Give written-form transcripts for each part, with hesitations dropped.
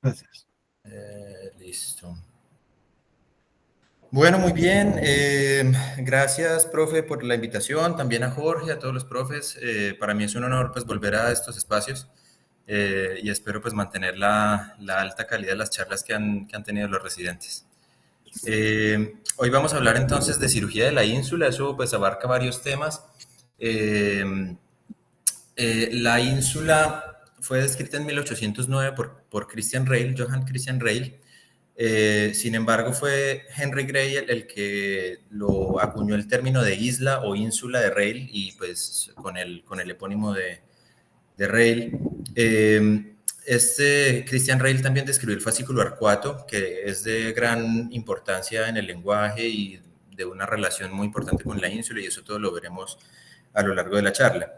Gracias. Listo. Bueno, muy bien. Gracias, profe, por la invitación. También a Jorge, a todos los profes. Para mí es un honor pues volver a estos espacios y espero pues mantener la alta calidad de las charlas que han tenido los residentes. Hoy vamos a hablar entonces de cirugía de la ínsula. Eso pues abarca varios temas. Eh, la ínsula fue descrita en 1809 por Christian Rale, Johann Christian Rale. Sin embargo, fue Henry Gray el que lo acuñó el término de isla o ínsula de Rale y pues con el epónimo de Rale. Este Christian Rale también describió el fascículo arcuato, que es de gran importancia en el lenguaje y de una relación muy importante con la ínsula, y eso todo lo veremos a lo largo de la charla.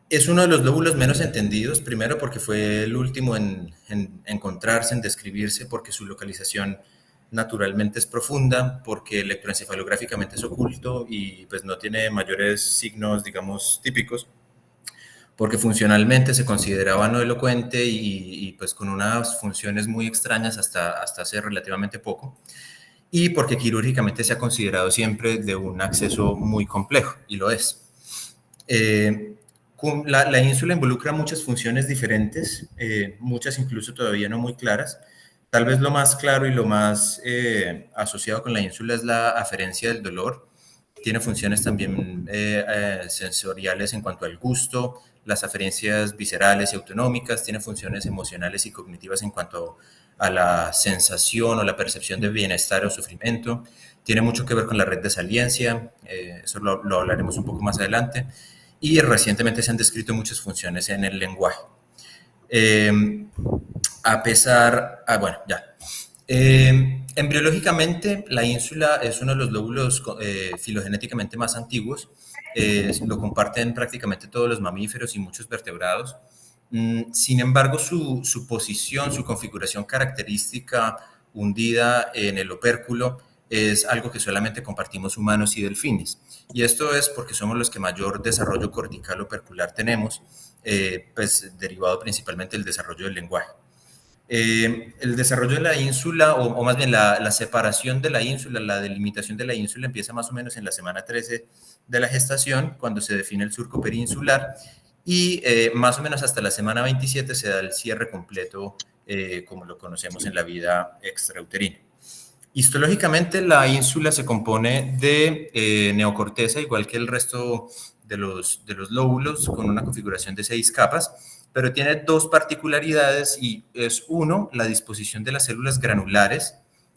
Es uno de los lóbulos menos entendidos, primero porque fue el último en encontrarse, en describirse, porque su localización naturalmente es profunda, porque electroencefalográficamente es oculto y pues no tiene mayores signos, digamos, típicos, porque funcionalmente se consideraba no elocuente y pues con unas funciones muy extrañas hasta hace relativamente poco, y porque quirúrgicamente se ha considerado siempre de un acceso muy complejo, y lo es. Eh, la ínsula involucra muchas funciones diferentes, muchas incluso todavía no muy claras. Tal vez lo más claro y lo más asociado con la ínsula es la aferencia del dolor. Tiene funciones también sensoriales en cuanto al gusto, las aferencias viscerales y autonómicas, tiene funciones emocionales y cognitivas en cuanto a la sensación o la percepción de bienestar o sufrimiento. Tiene mucho que ver con la red de saliencia, eso lo hablaremos un poco más adelante. Y recientemente se han descrito muchas funciones en el lenguaje. Eh, a pesar, bueno, ya. Embriológicamente, la ínsula es uno de los lóbulos filogenéticamente más antiguos. Lo comparten prácticamente todos los mamíferos y muchos vertebrados. Sin embargo, su posición, su configuración característica hundida en el opérculo es algo que solamente compartimos humanos y delfines. Y esto es porque somos los que mayor desarrollo cortical opercular tenemos, pues derivado principalmente del desarrollo del lenguaje. El desarrollo de la ínsula, o más bien la separación de la ínsula, la delimitación de la ínsula empieza más o menos en la semana 13 de la gestación, cuando se define el surco peninsular, y más o menos hasta la semana 27 se da el cierre completo, como lo conocemos en la vida extrauterina. Histológicamente, la ínsula se compone de neocorteza, igual que el resto de los lóbulos, con una configuración de 6 capas, pero tiene dos particularidades y es uno, la disposición de las células granulares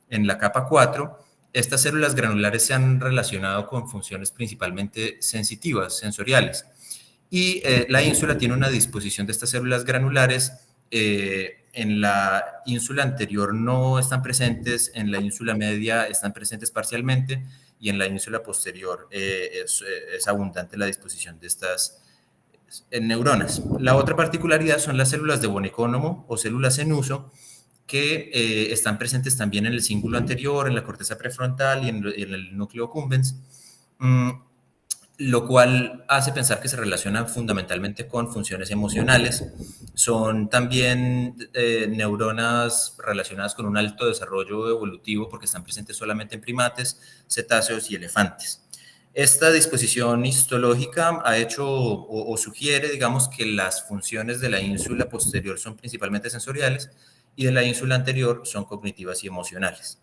en la capa 4. Estas células granulares se han relacionado con funciones principalmente sensitivas, sensoriales. Y la ínsula tiene una disposición de estas células granulares. En la ínsula anterior no están presentes, en la ínsula media están presentes parcialmente y en la ínsula posterior es abundante la disposición de estas neuronas. La otra particularidad son las células de Von-Economo o células en uso, que están presentes también en el cíngulo anterior, en la corteza prefrontal y en el núcleo accumbens, lo cual hace pensar que se relacionan fundamentalmente con funciones emocionales. Son también neuronas relacionadas con un alto desarrollo evolutivo porque están presentes solamente en primates, cetáceos y elefantes. Esta disposición histológica ha hecho o sugiere, digamos, que las funciones de la ínsula posterior son principalmente sensoriales y de la ínsula anterior son cognitivas y emocionales.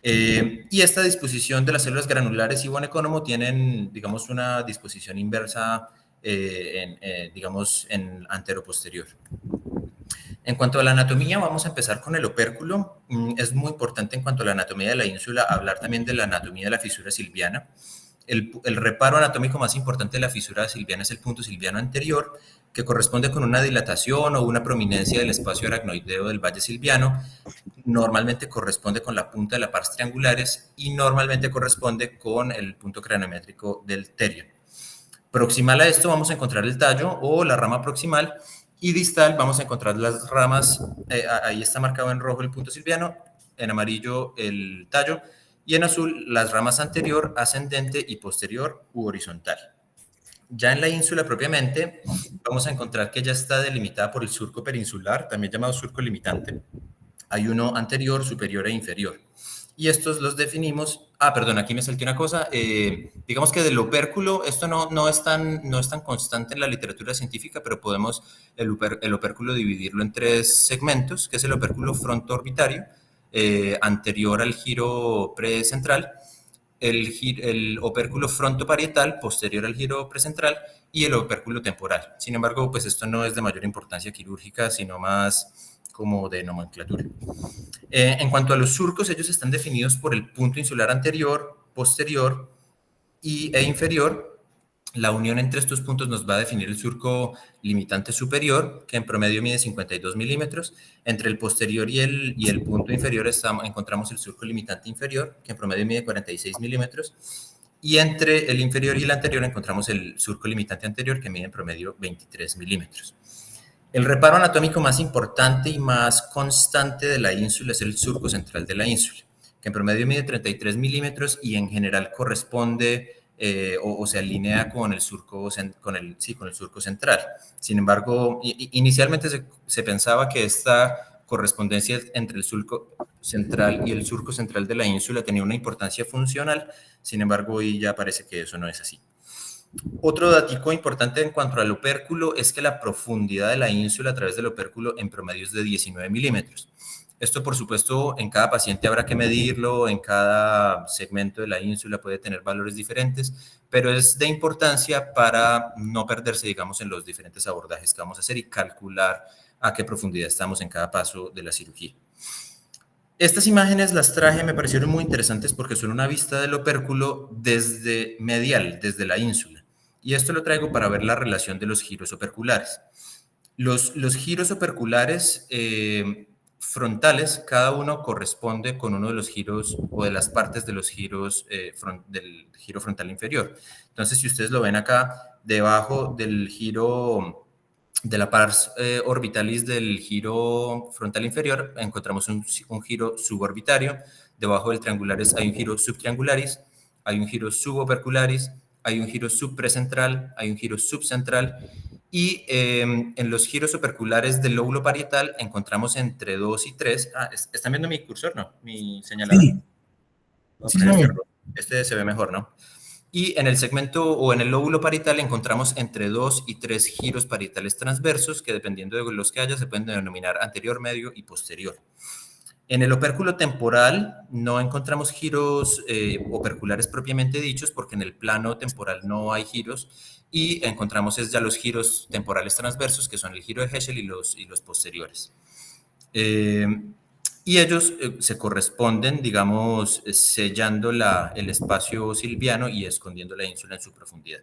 Y esta disposición de las células granulares y Von-Economo tienen, digamos, una disposición inversa, digamos, en anteroposterior. En cuanto a la anatomía, vamos a empezar con el opérculo. Es muy importante en cuanto a la anatomía de la ínsula hablar también de la anatomía de la fisura silviana. El reparo anatómico más importante de la fisura silviana es el punto silviano anterior, que corresponde con una dilatación o una prominencia del espacio aracnoideo del valle silviano. Normalmente corresponde con la punta de la pars triangulares y normalmente corresponde con el punto craniométrico del terion. Proximal a esto vamos a encontrar el tallo o la rama proximal, y distal vamos a encontrar las ramas, ahí está marcado en rojo el punto silviano, en amarillo el tallo, y en azul las ramas anterior, ascendente y posterior u horizontal. Ya en la ínsula propiamente, vamos a encontrar que ya está delimitada por el surco peninsular, también llamado surco limitante. Hay uno anterior, superior e inferior. Y estos los definimos. Ah, perdón, aquí me salté una cosa. Digamos que del opérculo, esto no es tan constante en la literatura científica, pero podemos el opérculo dividirlo en tres segmentos, que es el opérculo fronto-orbitario, anterior al giro precentral, el opérculo frontoparietal, posterior al giro precentral, y el opérculo temporal. Sin embargo, pues esto no es de mayor importancia quirúrgica, sino más como de nomenclatura. En cuanto a los surcos, ellos están definidos por el punto insular anterior, posterior e inferior. La unión entre estos puntos nos va a definir el surco limitante superior, que en promedio mide 52 milímetros. Entre el posterior y el punto inferior encontramos el surco limitante inferior, que en promedio mide 46 milímetros. Y entre el inferior y el anterior encontramos el surco limitante anterior, que mide en promedio 23 milímetros. El reparo anatómico más importante y más constante de la ínsula es el surco central de la ínsula, que en promedio mide 33 milímetros y en general corresponde o se alinea con el surco, con el surco central. Sin embargo, inicialmente se pensaba que esta correspondencia entre el surco central y el surco central de la ínsula tenía una importancia funcional. Sin embargo, hoy ya parece que eso no es así. Otro dato importante en cuanto al opérculo es que la profundidad de la ínsula a través del opérculo en promedio es de 19 milímetros. Esto, por supuesto, en cada paciente habrá que medirlo, en cada segmento de la ínsula puede tener valores diferentes, pero es de importancia para no perderse, digamos, en los diferentes abordajes que vamos a hacer y calcular a qué profundidad estamos en cada paso de la cirugía. Estas imágenes las traje, me parecieron muy interesantes porque son una vista del opérculo desde medial, desde la ínsula. Y esto lo traigo para ver la relación de los giros operculares. Los giros operculares frontales, cada uno corresponde con uno de los giros o de las partes de los giros del giro frontal inferior. Entonces, si ustedes lo ven acá, debajo del giro de la pars orbitalis del giro frontal inferior, encontramos un giro suborbitario. Debajo del triangularis hay un giro subtriangularis, hay un giro subopercularis, hay un giro subprecentral, hay un giro subcentral. Y en los giros operculares del lóbulo parietal encontramos entre 2 y 3. ¿Están viendo mi cursor? No, mi señalador. Sí, Voy a sí, poner este señor. rojo. Este se ve mejor, ¿no? Y en el segmento o en el lóbulo parietal encontramos entre 2 y 3 giros parietales transversos que dependiendo de los que haya se pueden denominar anterior, medio y posterior. En el opérculo temporal no encontramos giros operculares propiamente dichos porque en el plano temporal no hay giros y encontramos es ya los giros temporales transversos que son el giro de Heschel y los posteriores. Y ellos se corresponden, digamos, sellando el espacio silviano y escondiendo la ínsula en su profundidad.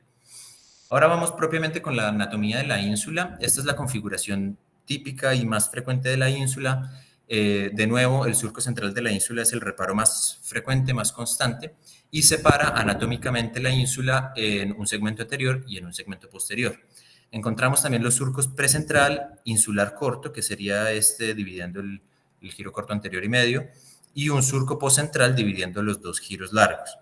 Ahora vamos propiamente con la anatomía de la ínsula. Esta es la configuración típica y más frecuente de la ínsula. De nuevo, el surco central de la ínsula es el reparo más frecuente, más constante, y separa anatómicamente la ínsula en un segmento anterior y en un segmento posterior. Encontramos también los surcos precentral, insular corto, que sería este dividiendo el giro corto anterior y medio, y un surco poscentral dividiendo los dos giros largos.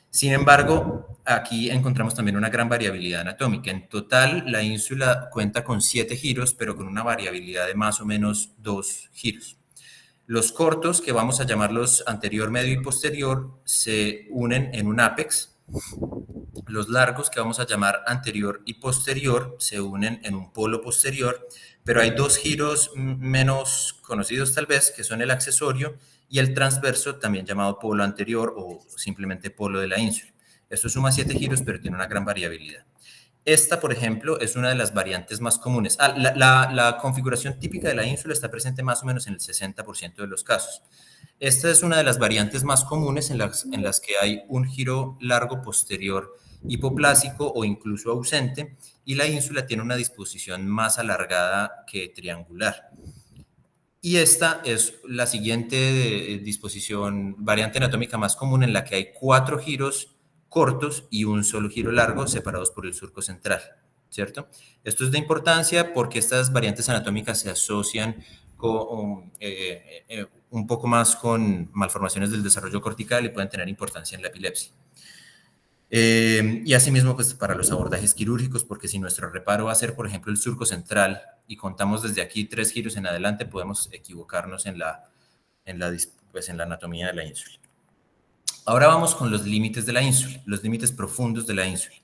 Sin embargo, aquí encontramos también una gran variabilidad anatómica. En total, la ínsula cuenta con 7 giros, pero con una variabilidad de más o menos 2 giros. Los cortos, que vamos a llamarlos anterior, medio y posterior, se unen en un ápex. Los largos, que vamos a llamar anterior y posterior, se unen en un polo posterior, pero hay dos giros menos conocidos tal vez, que son el accesorio y el transverso, también llamado polo anterior o simplemente polo de la ínsula. Esto suma 7 giros, pero tiene una gran variabilidad. Esta, por ejemplo, es una de las variantes más comunes. La configuración típica de la ínsula está presente más o menos en el 60% de los casos. Esta es una de las variantes más comunes en las que hay un giro largo posterior hipoplásico o incluso ausente, y la ínsula tiene una disposición más alargada que triangular. Y esta es la siguiente disposición, variante anatómica más común, en la que hay 4 giros cortos y un solo giro largo separados por el surco central, ¿cierto? Esto es de importancia porque estas variantes anatómicas se asocian con, un poco más con malformaciones del desarrollo cortical y pueden tener importancia en la epilepsia. Y asimismo, pues para los abordajes quirúrgicos, porque si nuestro reparo va a ser, por ejemplo, el surco central y contamos desde aquí 3 giros en adelante, podemos equivocarnos pues, en la anatomía de la ínsula. Ahora vamos con los límites de la ínsula, los límites profundos de la ínsula.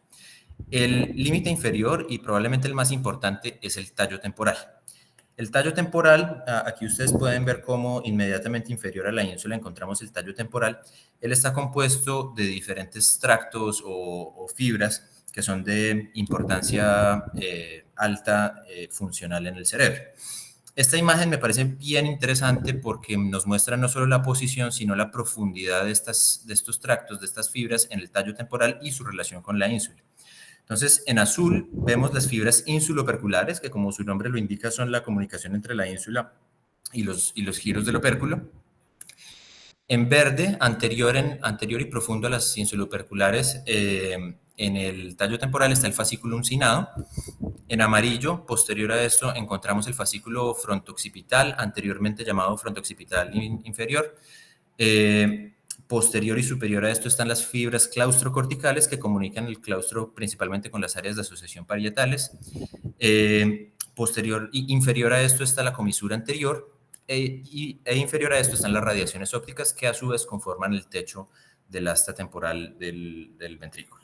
El límite inferior y probablemente el más importante es el tallo temporal. El tallo temporal, aquí ustedes pueden ver cómo inmediatamente inferior a la ínsula encontramos el tallo temporal. Él está compuesto de diferentes tractos o fibras que son de importancia alta funcional en el cerebro. Esta imagen me parece bien interesante porque nos muestra no solo la posición, sino la profundidad de estos tractos, de estas fibras en el tallo temporal y su relación con la ínsula. Entonces, en azul vemos las fibras insuloperculares, que como su nombre lo indica, son la comunicación entre la ínsula y los giros del opérculo. En verde, anterior y profundo a las insuloperculares, en el tallo temporal está el fascículo uncinado. En amarillo, posterior a esto, encontramos el fascículo frontooccipital, anteriormente llamado frontooccipital inferior. Posterior y superior a esto están las fibras claustrocorticales que comunican el claustro principalmente con las áreas de asociación parietales. Posterior y inferior a esto está la comisura anterior e inferior a esto están las radiaciones ópticas que a su vez conforman el techo del asta temporal del ventrículo.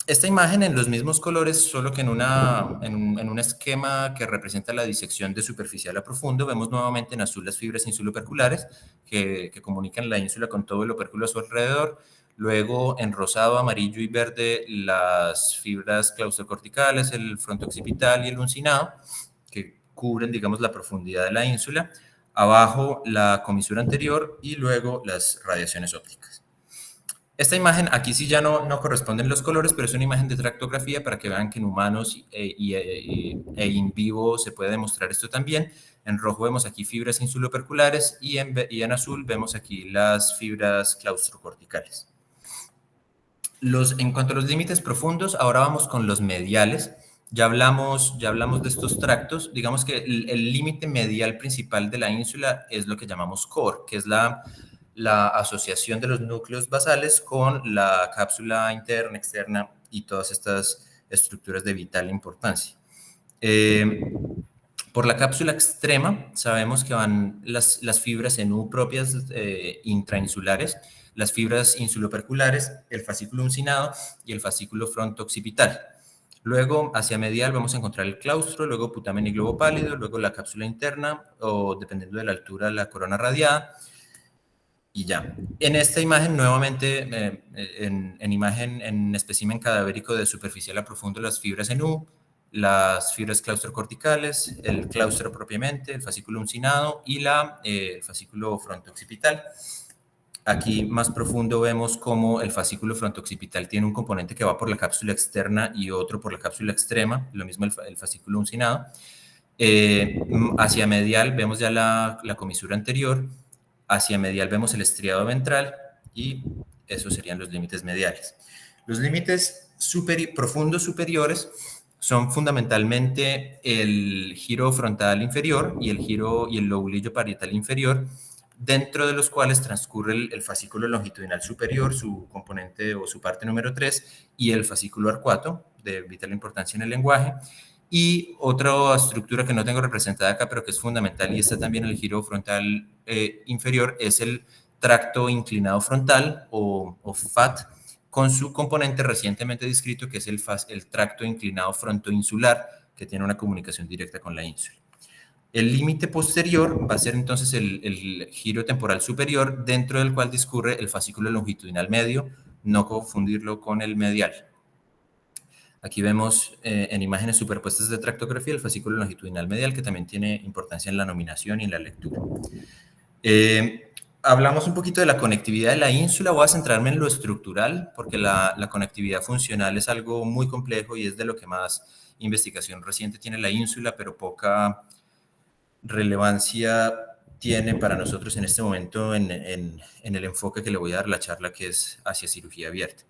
Esta imagen en los mismos colores, solo que en un esquema que representa la disección de superficial a profundo, vemos nuevamente en azul las fibras insuloperculares que comunican la ínsula con todo el opérculo a su alrededor. Luego en rosado, amarillo y verde las fibras claustrocorticales, el frontooccipital y el uncinado, que cubren, digamos, la profundidad de la ínsula. Abajo la comisura anterior y luego las radiaciones ópticas. Esta imagen, aquí sí ya no corresponden los colores, pero es una imagen de tractografía para que vean que en humanos e in vivo se puede demostrar esto también. En rojo vemos aquí fibras insuloperculares y en azul vemos aquí las fibras claustrocorticales. En cuanto a los límites profundos, ahora vamos con los mediales. Ya hablamos de estos tractos. Digamos que el límite medial principal de la ínsula es lo que llamamos core, que es la asociación de los núcleos basales con la cápsula interna, externa y todas estas estructuras de vital importancia. Por la cápsula extrema sabemos que van las fibras en U propias intrainsulares, las fibras insuloperculares, el fascículo uncinado y el fascículo frontooccipital. Luego, hacia medial vamos a encontrar el claustro, luego putamen y globo pálido, luego la cápsula interna o, dependiendo de la altura, la corona radiada. Y ya. En esta imagen, nuevamente, en espécimen cadavérico de superficial a profundo, las fibras en U, las fibras claustrocorticales, el claustro propiamente, el fascículo uncinado y el fascículo frontooccipital. Aquí más profundo vemos cómo el fascículo frontooccipital tiene un componente que va por la cápsula externa y otro por la cápsula extrema, lo mismo el fascículo uncinado. Hacia medial vemos ya la comisura anterior, hacia medial vemos el estriado ventral y esos serían los límites mediales. Los límites profundos superiores son fundamentalmente el giro frontal inferior y el lobulillo parietal inferior, dentro de los cuales transcurre el fascículo longitudinal superior, su componente o su parte número 3, y el fascículo arcuato, de vital importancia en el lenguaje. Y otra estructura que no tengo representada acá, pero que es fundamental y está también en el giro frontal inferior, es el tracto inclinado frontal o FAT, con su componente recientemente descrito, que es el tracto inclinado frontoinsular, que tiene una comunicación directa con la ínsula. El límite posterior va a ser entonces el giro temporal superior, dentro del cual discurre el fascículo longitudinal medio, no confundirlo con el medial. Aquí vemos en imágenes superpuestas de tractografía el fascículo longitudinal medial, que también tiene importancia en la nominación y en la lectura. Hablamos un poquito de la conectividad de la ínsula. Voy a centrarme en lo estructural, porque la conectividad funcional es algo muy complejo y es de lo que más investigación reciente tiene la ínsula, pero poca relevancia tiene para nosotros en este momento en el enfoque que le voy a dar a la charla, que es hacia cirugía abierta.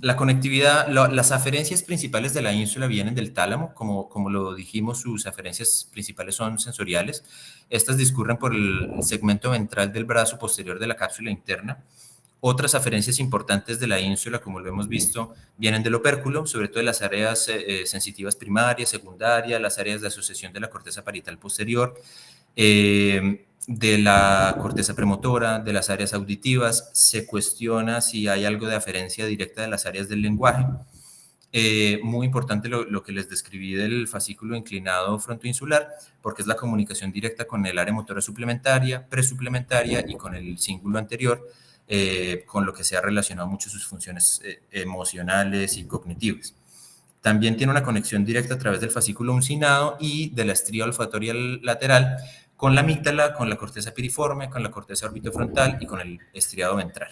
La conectividad, las aferencias principales de la ínsula vienen del tálamo, como lo dijimos, sus aferencias principales son sensoriales. Estas discurren por el segmento ventral del brazo posterior de la cápsula interna, Otras aferencias importantes de la ínsula, como lo hemos visto, vienen del opérculo, sobre todo de las áreas sensitivas primarias, secundarias, las áreas de asociación de la corteza parietal posterior, de la corteza premotora, de las áreas auditivas. Se cuestiona si hay algo de aferencia directa de las áreas del lenguaje. Muy importante lo que les describí del fascículo inclinado frontoinsular, porque es la comunicación directa con el área motora suplementaria, presuplementaria y con el cíngulo anterior, con lo que se ha relacionado mucho sus funciones emocionales y cognitivas. También tiene una conexión directa a través del fascículo uncinado y de la estría olfatoria lateral con la amígdala, con la corteza piriforme, con la corteza orbitofrontal y con el estriado ventral.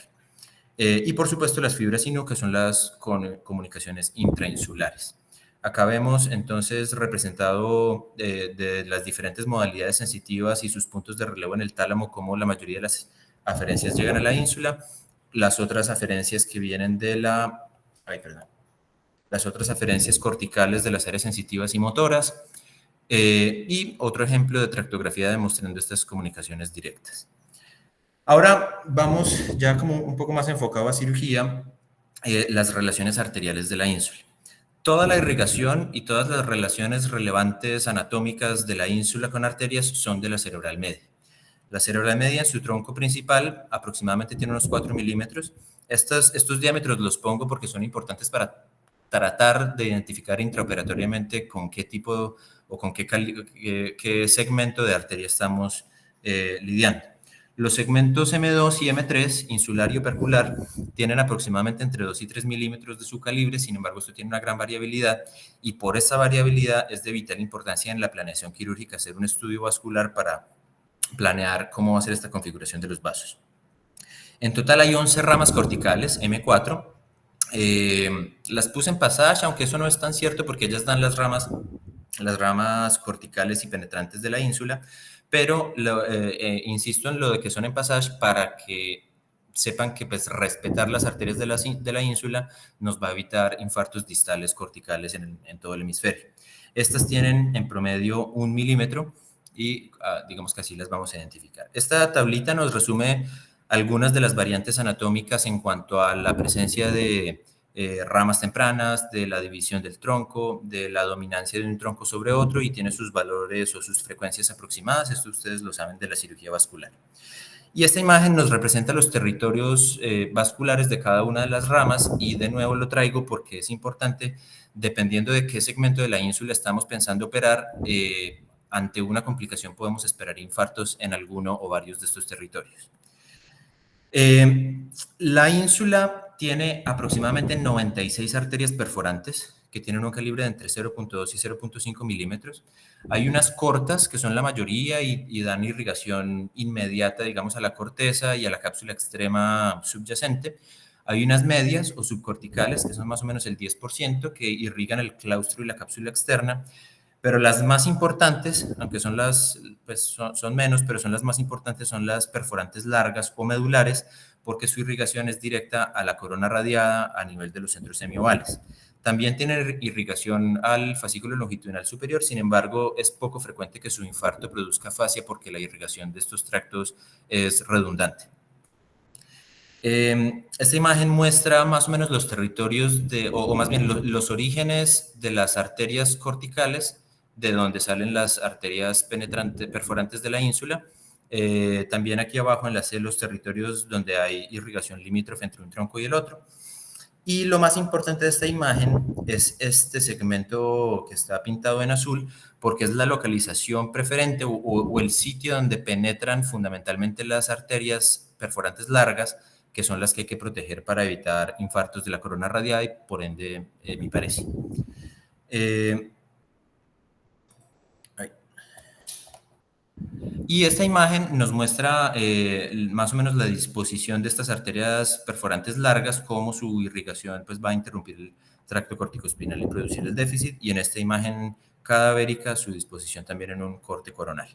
Y por supuesto las fibras sino, que son las comunicaciones intrainsulares. Acá vemos entonces representado de las diferentes modalidades sensitivas y sus puntos de relevo en el tálamo, cómo la mayoría de las aferencias llegan a la ínsula, las otras aferencias que vienen de las otras aferencias corticales de las áreas sensitivas y motoras, y otro ejemplo de tractografía demostrando estas comunicaciones directas. Ahora vamos ya como un poco más enfocado a cirugía, las relaciones arteriales de la ínsula. Toda la irrigación y todas las relaciones relevantes anatómicas de la ínsula con arterias son de la cerebral media. La cerebral media en su tronco principal aproximadamente tiene unos 4 milímetros. Estos diámetros los pongo porque son importantes para tratar de identificar intraoperatoriamente con qué tipo o con qué segmento de arteria estamos lidiando. Los segmentos M2 y M3, insular y opercular, tienen aproximadamente entre 2 y 3 milímetros de su calibre. Sin embargo, esto tiene una gran variabilidad y por esa variabilidad es de vital importancia en la planeación quirúrgica hacer un estudio vascular para planear cómo va a ser esta configuración de los vasos. En total hay 11 ramas corticales, M4. Las puse en passage, aunque eso no es tan cierto porque ellas dan las ramas corticales y penetrantes de la ínsula, pero insisto en lo de que son en passage para que sepan que pues, respetar las arterias de la ínsula nos va a evitar infartos distales corticales en todo el hemisferio. Estas tienen en promedio 1 milímetro y digamos que así las vamos a identificar. Esta tablita nos resume algunas de las variantes anatómicas en cuanto a la presencia de ramas tempranas, de la división del tronco, de la dominancia de un tronco sobre otro y tiene sus valores o sus frecuencias aproximadas. Esto ustedes lo saben de la cirugía vascular. Y esta imagen nos representa los territorios vasculares de cada una de las ramas y de nuevo lo traigo porque es importante, dependiendo de qué segmento de la ínsula estamos pensando operar, ante una complicación podemos esperar infartos en alguno o varios de estos territorios. La ínsula tiene aproximadamente 96 arterias perforantes que tienen un calibre de entre 0.2 y 0.5 milímetros. Hay unas cortas, que son la mayoría y dan irrigación inmediata, digamos, a la corteza y a la cápsula extrema subyacente. Hay unas medias o subcorticales, que son más o menos el 10%, que irrigan el claustro y la cápsula externa. Pero las más importantes, aunque son son menos, pero son las más importantes, son las perforantes largas o medulares, porque su irrigación es directa a la corona radiada a nivel de los centros semiovales. También tiene irrigación al fascículo longitudinal superior, sin embargo, es poco frecuente que su infarto produzca fascia porque la irrigación de estos tractos es redundante. Esta imagen muestra más o menos los territorios o más bien los orígenes de las arterias corticales, de donde salen las arterias perforantes de la ínsula. También aquí abajo enlacé los territorios donde hay irrigación limítrofe entre un tronco y el otro. Y lo más importante de esta imagen es este segmento que está pintado en azul, porque es la localización preferente o el sitio donde penetran fundamentalmente las arterias perforantes largas, que son las que hay que proteger para evitar infartos de la corona radiada y por ende hemiparesia. Y esta imagen nos muestra más o menos la disposición de estas arterias perforantes largas, cómo su irrigación pues, va a interrumpir el tracto corticoespinal y producir el déficit, y en esta imagen cadavérica su disposición también en un corte coronal.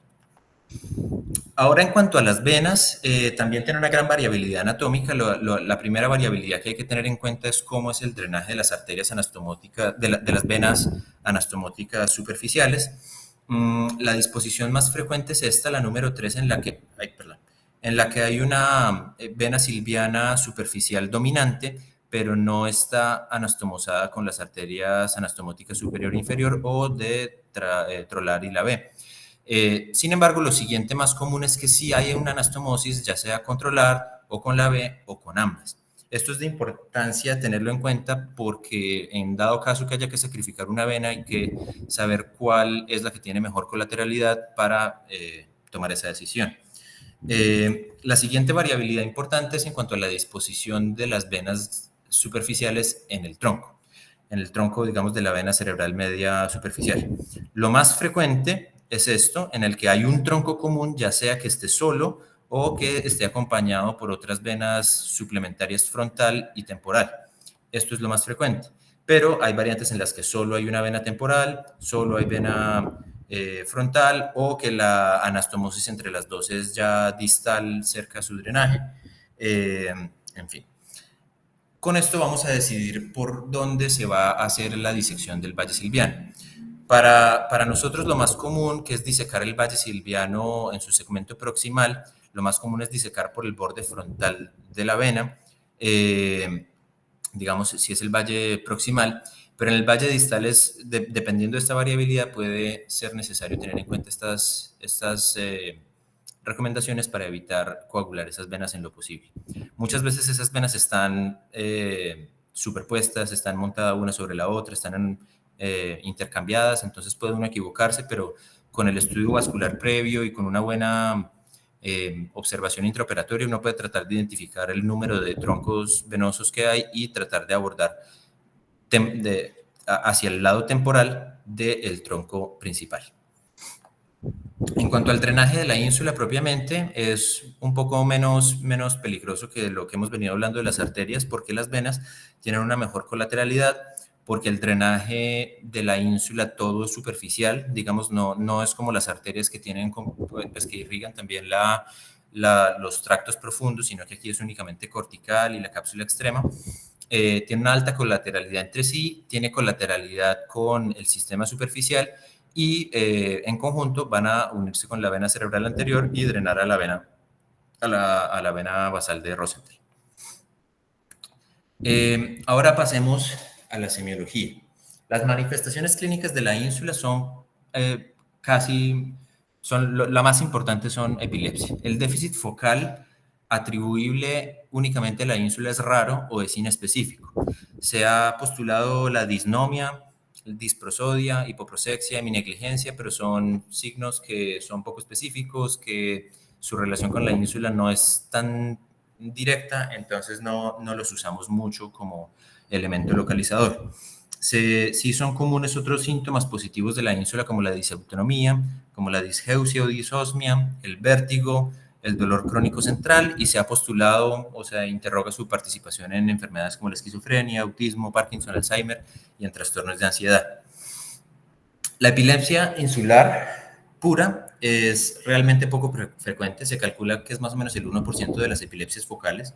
Ahora, en cuanto a las venas, también tiene una gran variabilidad anatómica. La primera variabilidad que hay que tener en cuenta es cómo es el drenaje de las arterias anastomóticas, de las venas anastomóticas superficiales. La disposición más frecuente es esta, la número 3, en en la que hay una vena silviana superficial dominante, pero no está anastomosada con las arterias anastomótica superior e inferior o de trolar y la B. Sin embargo, lo siguiente más común es que sí hay una anastomosis, ya sea controlar o con la B o con ambas. Esto es de importancia tenerlo en cuenta porque en dado caso que haya que sacrificar una vena hay que saber cuál es la que tiene mejor colateralidad para tomar esa decisión. La siguiente variabilidad importante es en cuanto a la disposición de las venas superficiales en el tronco, digamos, de la vena cerebral media superficial. Lo más frecuente es esto, en el que hay un tronco común, ya sea que esté solo o que esté acompañado por otras venas suplementarias frontal y temporal. Esto es lo más frecuente, pero hay variantes en las que solo hay una vena temporal, solo hay vena frontal o que la anastomosis entre las dos es ya distal cerca a su drenaje. En fin. Con esto vamos a decidir por dónde se va a hacer la disección del valle silviano. Para nosotros lo más común, que es disecar el valle silviano en su segmento proximal, lo más común es disecar por el borde frontal de la vena, digamos si es el valle proximal, pero en el valle distal dependiendo de esta variabilidad puede ser necesario tener en cuenta estas recomendaciones para evitar coagular esas venas en lo posible. Muchas veces esas venas están superpuestas, están montadas una sobre la otra, están intercambiadas, entonces puede uno equivocarse, pero con el estudio vascular previo y con una buena observación intraoperatoria uno puede tratar de identificar el número de troncos venosos que hay y tratar de abordar hacia el lado temporal del tronco principal. En cuanto al drenaje de la ínsula propiamente, es un poco menos peligroso que lo que hemos venido hablando de las arterias, porque las venas tienen una mejor colateralidad, porque el drenaje de la ínsula todo es superficial, digamos, no es como las arterias que tienen, pues, que irrigan también los tractos profundos, sino que aquí es únicamente cortical y la cápsula extrema. Tiene una alta colateralidad entre sí, tiene colateralidad con el sistema superficial y en conjunto van a unirse con la vena cerebral anterior y drenar a la vena, a la vena basal de Rosenthal. Ahora pasemos a la semiología. Las manifestaciones clínicas de la ínsula son la más importante son epilepsia. El déficit focal atribuible únicamente a la ínsula es raro o es inespecífico. Se ha postulado la disnomia, disprosodia, hipoprosexia, heminegligencia, pero son signos que son poco específicos, que su relación con la ínsula no es tan directa, entonces no los usamos mucho como elemento localizador. Sí son comunes otros síntomas positivos de la ínsula como la disautonomía, como la disgeusia o disosmia, el vértigo, el dolor crónico central, y se ha postulado, o sea, interroga su participación en enfermedades como la esquizofrenia, autismo, Parkinson, Alzheimer y en trastornos de ansiedad. La epilepsia insular pura es realmente poco frecuente, se calcula que es más o menos el 1% de las epilepsias focales.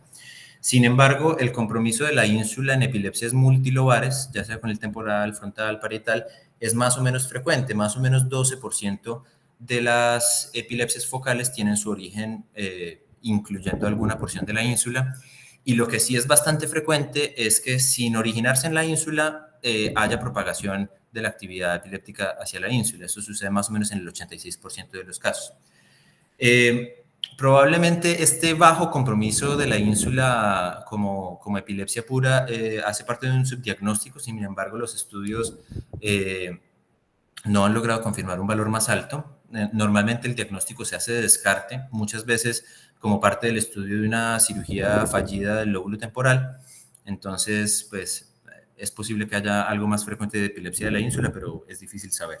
Sin embargo, el compromiso de la ínsula en epilepsias multilobares, ya sea con el temporal, frontal, parietal, es más o menos frecuente, más o menos 12% de las epilepsias focales tienen su origen incluyendo alguna porción de la ínsula. Y lo que sí es bastante frecuente es que sin originarse en la ínsula haya propagación de la actividad epiléptica hacia la ínsula. Eso sucede más o menos en el 86% de los casos. Probablemente este bajo compromiso de la ínsula como epilepsia pura hace parte de un subdiagnóstico, sin embargo los estudios no han logrado confirmar un valor más alto. Normalmente el diagnóstico se hace de descarte, muchas veces como parte del estudio de una cirugía fallida del lóbulo temporal. Entonces, pues es posible que haya algo más frecuente de epilepsia de la ínsula, pero es difícil saber.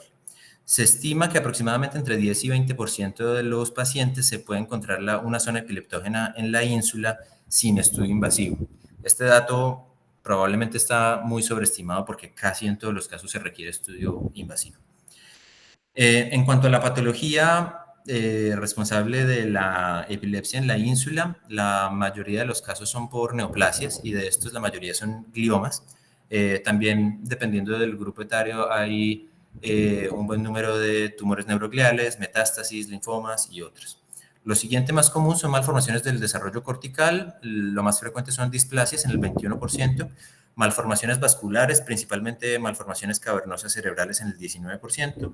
Se estima que aproximadamente entre 10 y 20% de los pacientes se puede encontrar una zona epileptógena en la ínsula sin estudio invasivo. Este dato probablemente está muy sobreestimado porque casi en todos los casos se requiere estudio invasivo. En cuanto a la patología responsable de la epilepsia en la ínsula, la mayoría de los casos son por neoplasias y de estos la mayoría son gliomas. También, dependiendo del grupo etario, hay un buen número de tumores neurogliales, metástasis, linfomas y otros. Lo siguiente más común son malformaciones del desarrollo cortical, lo más frecuente son displasias en el 21%, malformaciones vasculares, principalmente malformaciones cavernosas cerebrales en el 19%,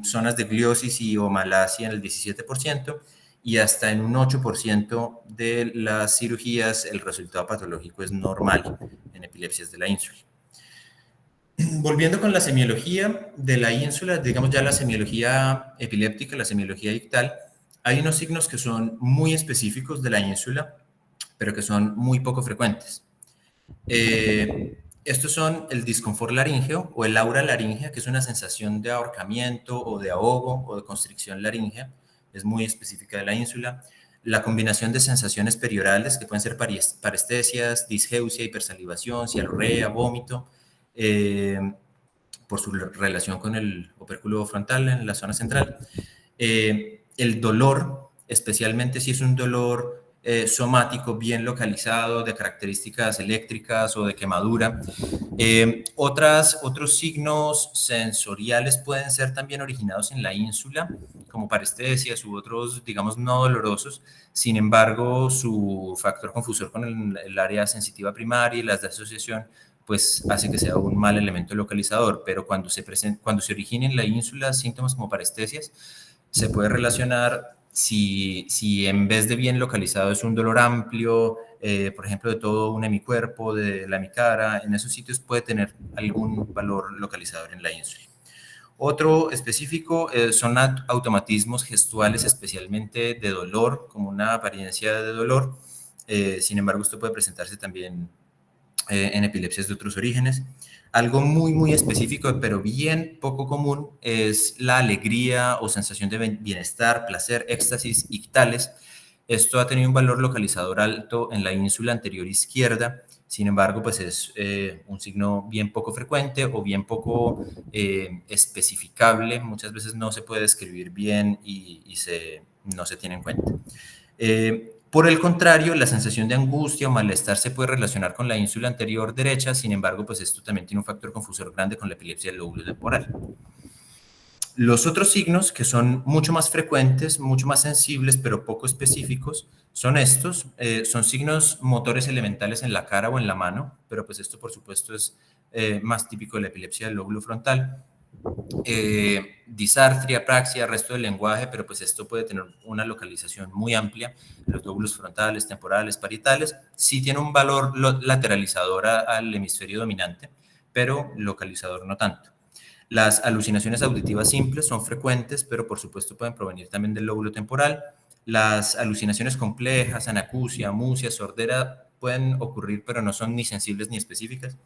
zonas de gliosis y o malasia en el 17%, y hasta en un 8% de las cirugías el resultado patológico es normal en epilepsias de la ínsula. Volviendo con la semiología de la ínsula, digamos ya la semiología epiléptica, la semiología ictal, hay unos signos que son muy específicos de la ínsula, pero que son muy poco frecuentes. Estos son el disconfort laríngeo o el aura laríngea, que es una sensación de ahorcamiento o de ahogo o de constricción laríngea, es muy específica de la ínsula. La combinación de sensaciones periorales, que pueden ser parestesias, disgeusia, hipersalivación, cialorrea, vómito, por su relación con el opérculo frontal en la zona central. El dolor, especialmente si es un dolor somático bien localizado, de características eléctricas o de quemadura. Otros signos sensoriales pueden ser también originados en la ínsula, como parestesias u otros, digamos, no dolorosos. Sin embargo, su factor confusor con el área sensitiva primaria y las de asociación pues hace que sea un mal elemento localizador, pero cuando se origina en la ínsula síntomas como parestesias, se puede relacionar si en vez de bien localizado es un dolor amplio, por ejemplo, de todo un hemicuerpo, de la hemicara, en esos sitios puede tener algún valor localizador en la ínsula. Otro específico son automatismos gestuales, especialmente de dolor, como una apariencia de dolor. Sin embargo, esto puede presentarse también en epilepsias de otros orígenes. Algo muy, muy específico, pero bien poco común, es la alegría o sensación de bienestar, placer, éxtasis ictales. Esto ha tenido un valor localizador alto en la ínsula anterior izquierda. Sin embargo, pues es un signo bien poco frecuente o bien poco especificable. Muchas veces no se puede describir bien y no se tiene en cuenta. Por el contrario, la sensación de angustia o malestar se puede relacionar con la ínsula anterior derecha, sin embargo, pues esto también tiene un factor confusor grande con la epilepsia del lóbulo temporal. Los otros signos, que son mucho más frecuentes, mucho más sensibles, pero poco específicos, son estos. Son signos motores elementales en la cara o en la mano, pero pues esto, por supuesto, es más típico de la epilepsia del lóbulo frontal. Disartria, apraxia, resto del lenguaje, pero pues esto puede tener una localización muy amplia en los lóbulos frontales, temporales, parietales. Sí tiene un valor lateralizador al hemisferio dominante, pero localizador no tanto. Las alucinaciones auditivas simples son frecuentes, pero por supuesto pueden provenir también del lóbulo temporal. Las alucinaciones complejas, anacusia, amusia, sordera, pueden ocurrir, pero no son ni sensibles ni específicas.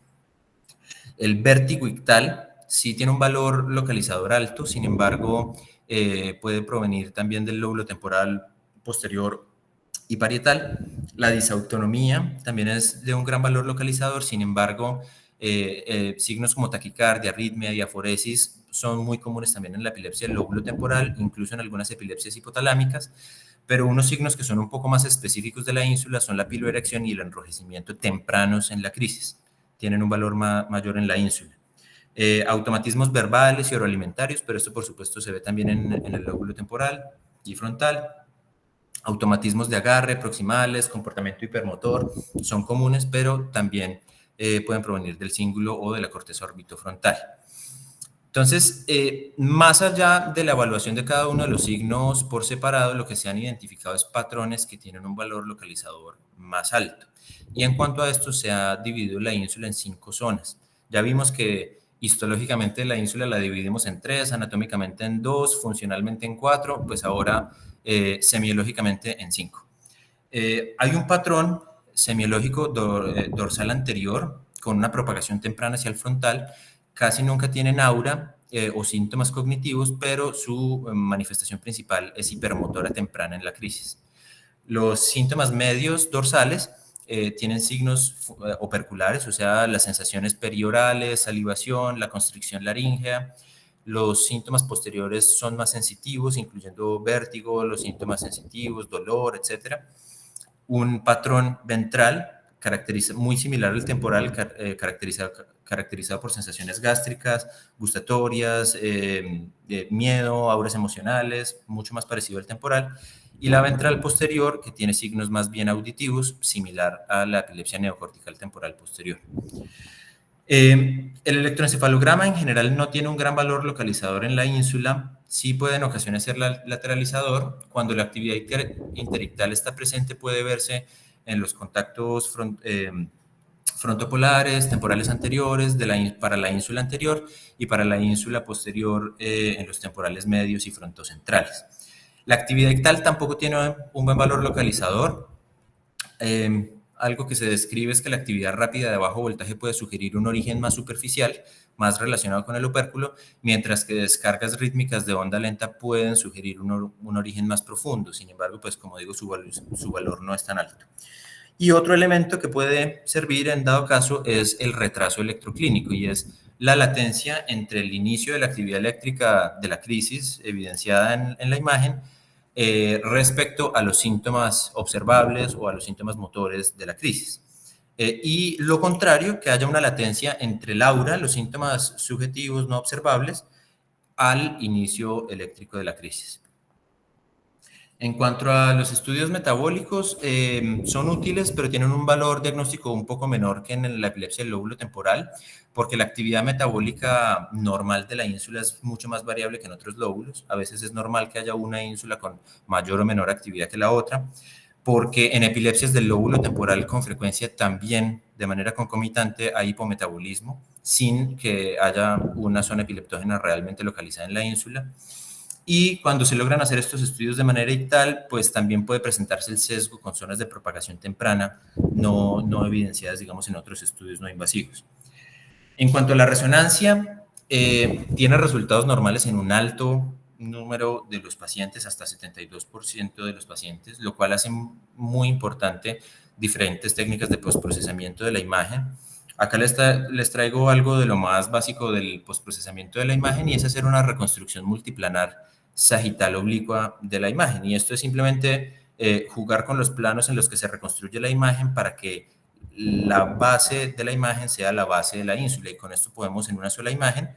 El vértigo ictal sí tiene un valor localizador alto, sin embargo, puede provenir también del lóbulo temporal posterior y parietal. La disautonomía también es de un gran valor localizador, sin embargo, signos como taquicardia, arritmia, diaforesis son muy comunes también en la epilepsia del lóbulo temporal, incluso en algunas epilepsias hipotalámicas, pero unos signos que son un poco más específicos de la ínsula son la piloerección y el enrojecimiento tempranos en la crisis. Tienen un valor mayor en la ínsula. Automatismos verbales y oroalimentarios, pero esto por supuesto se ve también en el lóbulo temporal y frontal. Automatismos de agarre, proximales, comportamiento hipermotor, son comunes, pero también pueden provenir del cíngulo o de la corteza orbitofrontal. Entonces, más allá de la evaluación de cada uno de los signos por separado, lo que se han identificado es patrones que tienen un valor localizador más alto. Y en cuanto a esto, se ha dividido la ínsula en 5 zonas. Ya vimos que histológicamente la ínsula la dividimos en 3, anatómicamente en 2, funcionalmente en 4, pues ahora semiológicamente en 5. Hay un patrón semiológico dorsal anterior con una propagación temprana hacia el frontal. Casi nunca tienen aura o síntomas cognitivos, pero su manifestación principal es hipermotora temprana en la crisis. Los síntomas medios dorsales tienen signos operculares, o sea, las sensaciones periorales, salivación, la constricción laríngea. Los síntomas posteriores son más sensitivos, incluyendo vértigo, los síntomas sensitivos, dolor, etc. Un patrón ventral muy similar al temporal, caracterizado por sensaciones gástricas, gustatorias, miedo, auras emocionales, mucho más parecido al temporal. y la ventral posterior, que tiene signos más bien auditivos, similar a la epilepsia neocortical temporal posterior. El electroencefalograma en general no tiene un gran valor localizador en la ínsula, sí puede en ocasiones ser lateralizador. Cuando la actividad interictal está presente puede verse en los contactos frontopolares, temporales anteriores para la ínsula anterior y para la ínsula posterior en los temporales medios y frontocentrales. La actividad ictal tampoco tiene un buen valor localizador. Algo que se describe es que la actividad rápida de bajo voltaje puede sugerir un origen más superficial, más relacionado con el opérculo, mientras que descargas rítmicas de onda lenta pueden sugerir un origen más profundo. Sin embargo, pues como digo, su valor no es tan alto. Y otro elemento que puede servir en dado caso es el retraso electroclínico, y es la latencia entre el inicio de la actividad eléctrica de la crisis evidenciada en la imagen respecto a los síntomas observables o a los síntomas motores de la crisis. Y lo contrario, que haya una latencia entre el aura, los síntomas subjetivos no observables, al inicio eléctrico de la crisis. En cuanto a los estudios metabólicos, son útiles, pero tienen un valor diagnóstico un poco menor que en la epilepsia del lóbulo temporal, porque la actividad metabólica normal de la ínsula es mucho más variable que en otros lóbulos. A veces es normal que haya una ínsula con mayor o menor actividad que la otra, porque en epilepsias del lóbulo temporal con frecuencia también, de manera concomitante, hay hipometabolismo, sin que haya una zona epileptógena realmente localizada en la ínsula. Y cuando se logran hacer estos estudios de manera ictal, pues también puede presentarse el sesgo con zonas de propagación temprana no evidenciadas, digamos, en otros estudios no invasivos. En cuanto a la resonancia, tiene resultados normales en un alto número de los pacientes, hasta 72% de los pacientes, lo cual hace muy importante diferentes técnicas de postprocesamiento de la imagen. Acá les traigo algo de lo más básico del postprocesamiento de la imagen, y es hacer una reconstrucción multiplanar sagital oblicua de la imagen. Y esto es simplemente jugar con los planos en los que se reconstruye la imagen para que la base de la imagen sea la base de la ínsula, y con esto podemos en una sola imagen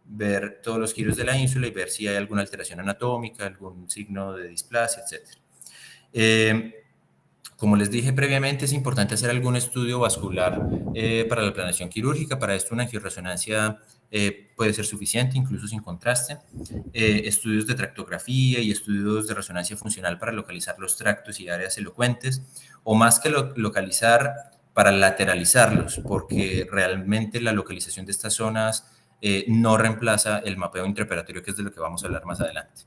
ver todos los giros de la ínsula y ver si hay alguna alteración anatómica, algún signo de displasia, etc. Como les dije previamente, es importante hacer algún estudio vascular para la planeación quirúrgica. Para esto una angioresonancia puede ser suficiente, incluso sin contraste. Estudios de tractografía y estudios de resonancia funcional para localizar los tractos y áreas elocuentes, o más que localizar, para lateralizarlos, porque realmente la localización de estas zonas no reemplaza el mapeo intraoperatorio, que es de lo que vamos a hablar más adelante.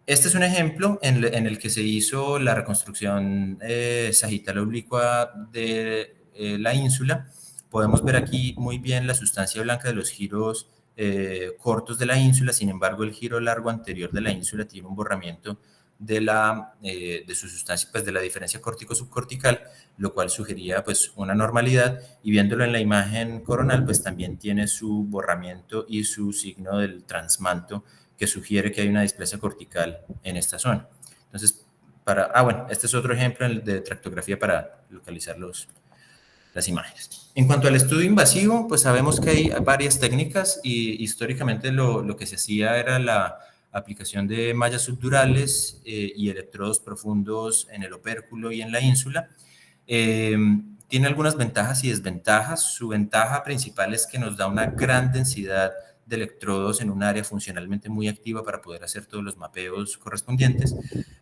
Este es un ejemplo en el que se hizo la reconstrucción sagital oblicua de la ínsula. Podemos ver aquí muy bien la sustancia blanca de los giros cortos de la ínsula. Sin embargo, el giro largo anterior de la ínsula tiene un borramiento de su sustancia, pues de la diferencia córtico-subcortical, lo cual sugería pues una normalidad, y viéndolo en la imagen coronal pues también tiene su borramiento y su signo del transmanto, que sugiere que hay una displasia cortical en esta zona. Entonces, bueno, este es otro ejemplo de tractografía para localizar las imágenes. En cuanto al estudio invasivo, pues sabemos que hay varias técnicas, y históricamente lo que se hacía era la aplicación de mallas subdurales y electrodos profundos en el opérculo y en la ínsula. Tiene algunas ventajas y desventajas. Su ventaja principal es que nos da una gran densidad de electrodos en un área funcionalmente muy activa para poder hacer todos los mapeos correspondientes,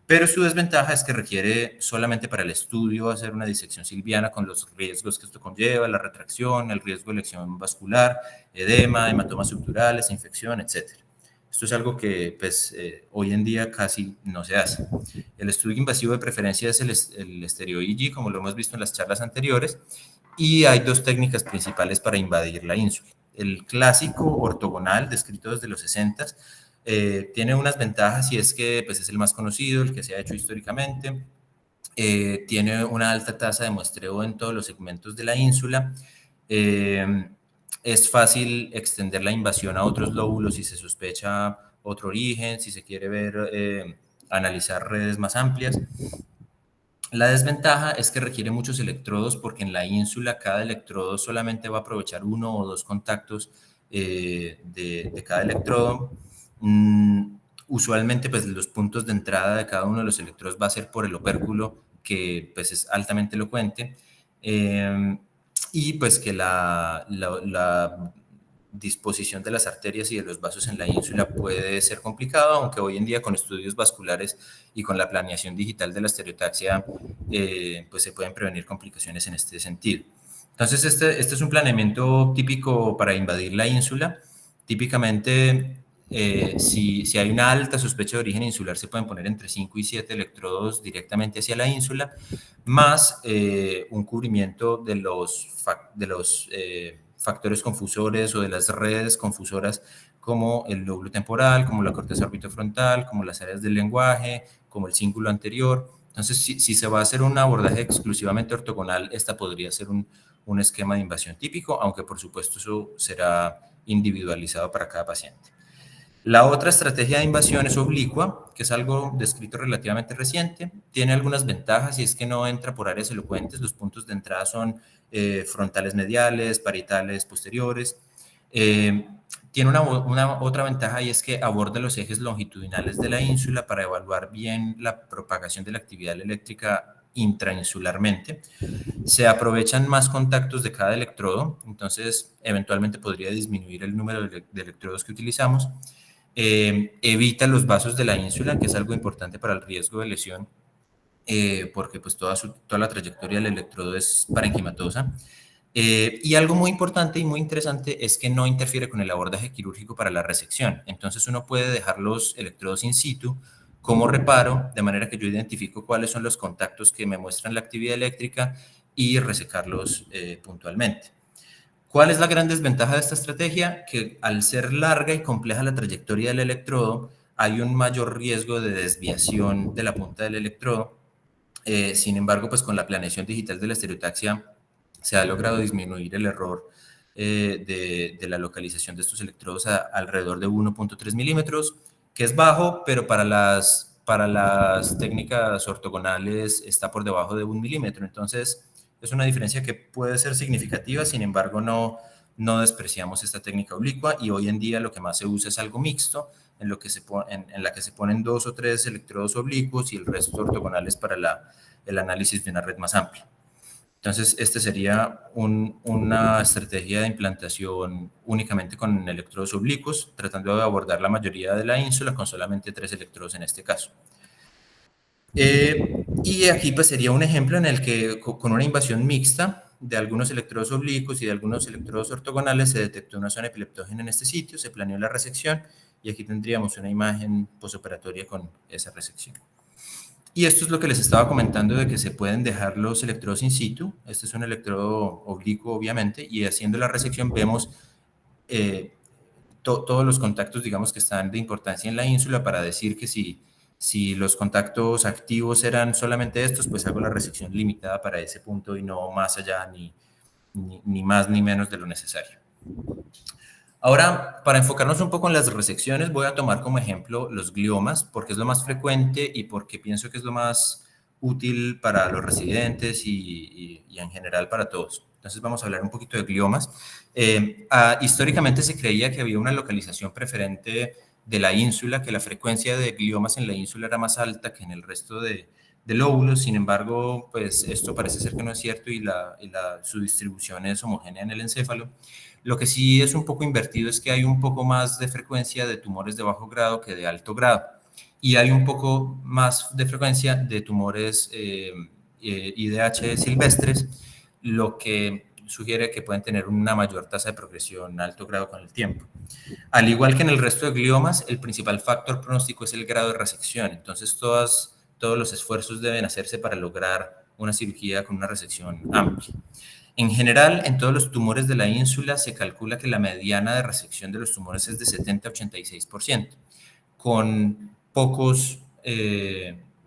pero su desventaja es que requiere solamente para el estudio hacer una disección silviana con los riesgos que esto conlleva, la retracción, el riesgo de lesión vascular, edema, hematomas subdurales, infección, etc. Esto es algo que pues, hoy en día casi no se hace. El estudio invasivo de preferencia es el estéreo EEG, como lo hemos visto en las charlas anteriores, y hay dos técnicas principales para invadir la ínsula. El clásico ortogonal, descrito desde los 60, tiene unas ventajas, y es que pues, es el más conocido, el que se ha hecho históricamente. Tiene una alta tasa de muestreo en todos los segmentos de la ínsula. Es fácil extender la invasión a otros lóbulos si se sospecha otro origen, si se quiere analizar redes más amplias. La desventaja es que requiere muchos electrodos, porque en la ínsula cada electrodo solamente va a aprovechar uno o dos contactos de cada electrodo. Usualmente, pues los puntos de entrada de cada uno de los electrodos va a ser por el opérculo, que pues es altamente elocuente, y pues que la disposición de las arterias y de los vasos en la ínsula puede ser complicado, aunque hoy en día con estudios vasculares y con la planeación digital de la estereotaxia, pues se pueden prevenir complicaciones en este sentido. Entonces, este es un planeamiento típico para invadir la ínsula. Típicamente, si hay una alta sospecha de origen insular, se pueden poner entre 5 y 7 electrodos directamente hacia la ínsula, más un cubrimiento de los factores confusores o de las redes confusoras, como el lóbulo temporal, como la corteza orbitofrontal, como las áreas del lenguaje, como el cíngulo anterior. Entonces, si se va a hacer un abordaje exclusivamente ortogonal, esta podría ser un esquema de invasión típico, aunque por supuesto eso será individualizado para cada paciente. La otra estrategia de invasión es oblicua, que es algo descrito relativamente reciente. Tiene algunas ventajas y es que no entra por áreas elocuentes. Los puntos de entrada son frontales mediales, parietales posteriores. Tiene una otra ventaja y es que aborda los ejes longitudinales de la ínsula para evaluar bien la propagación de la actividad eléctrica intrainsularmente. Se aprovechan más contactos de cada electrodo, entonces eventualmente podría disminuir el número de electrodos que utilizamos. Evita los vasos de la ínsula, que es algo importante para el riesgo de lesión, porque pues toda la trayectoria del electrodo es parenquimatosa. Y algo muy importante y muy interesante es que no interfiere con el abordaje quirúrgico para la resección. Entonces uno puede dejar los electrodos in situ como reparo, de manera que yo identifico cuáles son los contactos que me muestran la actividad eléctrica y resecarlos puntualmente. ¿Cuál es la gran desventaja de esta estrategia? Que al ser larga y compleja la trayectoria del electrodo, hay un mayor riesgo de desviación de la punta del electrodo. Sin embargo, pues con la planeación digital de la estereotaxia se ha logrado disminuir el error de la localización de estos electrodos a alrededor de 1.3 milímetros, que es bajo, pero para las técnicas ortogonales está por debajo de 1 milímetro. Entonces, es una diferencia que puede ser significativa, sin embargo, no despreciamos esta técnica oblicua y hoy en día lo que más se usa es algo mixto, en la que se ponen 2 o 3 electrodos oblicuos y el resto ortogonales para el análisis de una red más amplia. Entonces, este sería una estrategia de implantación únicamente con electrodos oblicuos, tratando de abordar la mayoría de la ínsula con solamente 3 electrodos en este caso. Y aquí pues sería un ejemplo en el que con una invasión mixta de algunos electrodos oblicuos y de algunos electrodos ortogonales se detectó una zona epileptógena en este sitio, se planeó la resección y aquí tendríamos una imagen posoperatoria con esa resección. Y esto es lo que les estaba comentando de que se pueden dejar los electrodos in situ. Este es un electrodo oblicuo, obviamente, y haciendo la resección vemos todos los contactos, digamos, que están de importancia en la ínsula para decir que si los contactos activos eran solamente estos, pues hago la resección limitada para ese punto y no más allá ni más ni menos de lo necesario. Ahora, para enfocarnos un poco en las resecciones, voy a tomar como ejemplo los gliomas, porque es lo más frecuente y porque pienso que es lo más útil para los residentes y en general para todos. Entonces vamos a hablar un poquito de gliomas. Históricamente se creía que había una localización preferente de la ínsula, que la frecuencia de gliomas en la ínsula era más alta que en el resto de lóbulos. Sin embargo, pues esto parece ser que no es cierto y su distribución es homogénea en el encéfalo. Lo que sí es un poco invertido es que hay un poco más de frecuencia de tumores de bajo grado que de alto grado. Y hay un poco más de frecuencia de tumores IDH silvestres, lo que sugiere que pueden tener una mayor tasa de progresión a alto grado con el tiempo. Al igual que en el resto de gliomas, el principal factor pronóstico es el grado de resección. Entonces, todos los esfuerzos deben hacerse para lograr una cirugía con una resección amplia. En general, en todos los tumores de la ínsula se calcula que la mediana de resección de los tumores es de 70 a 86%, con pocos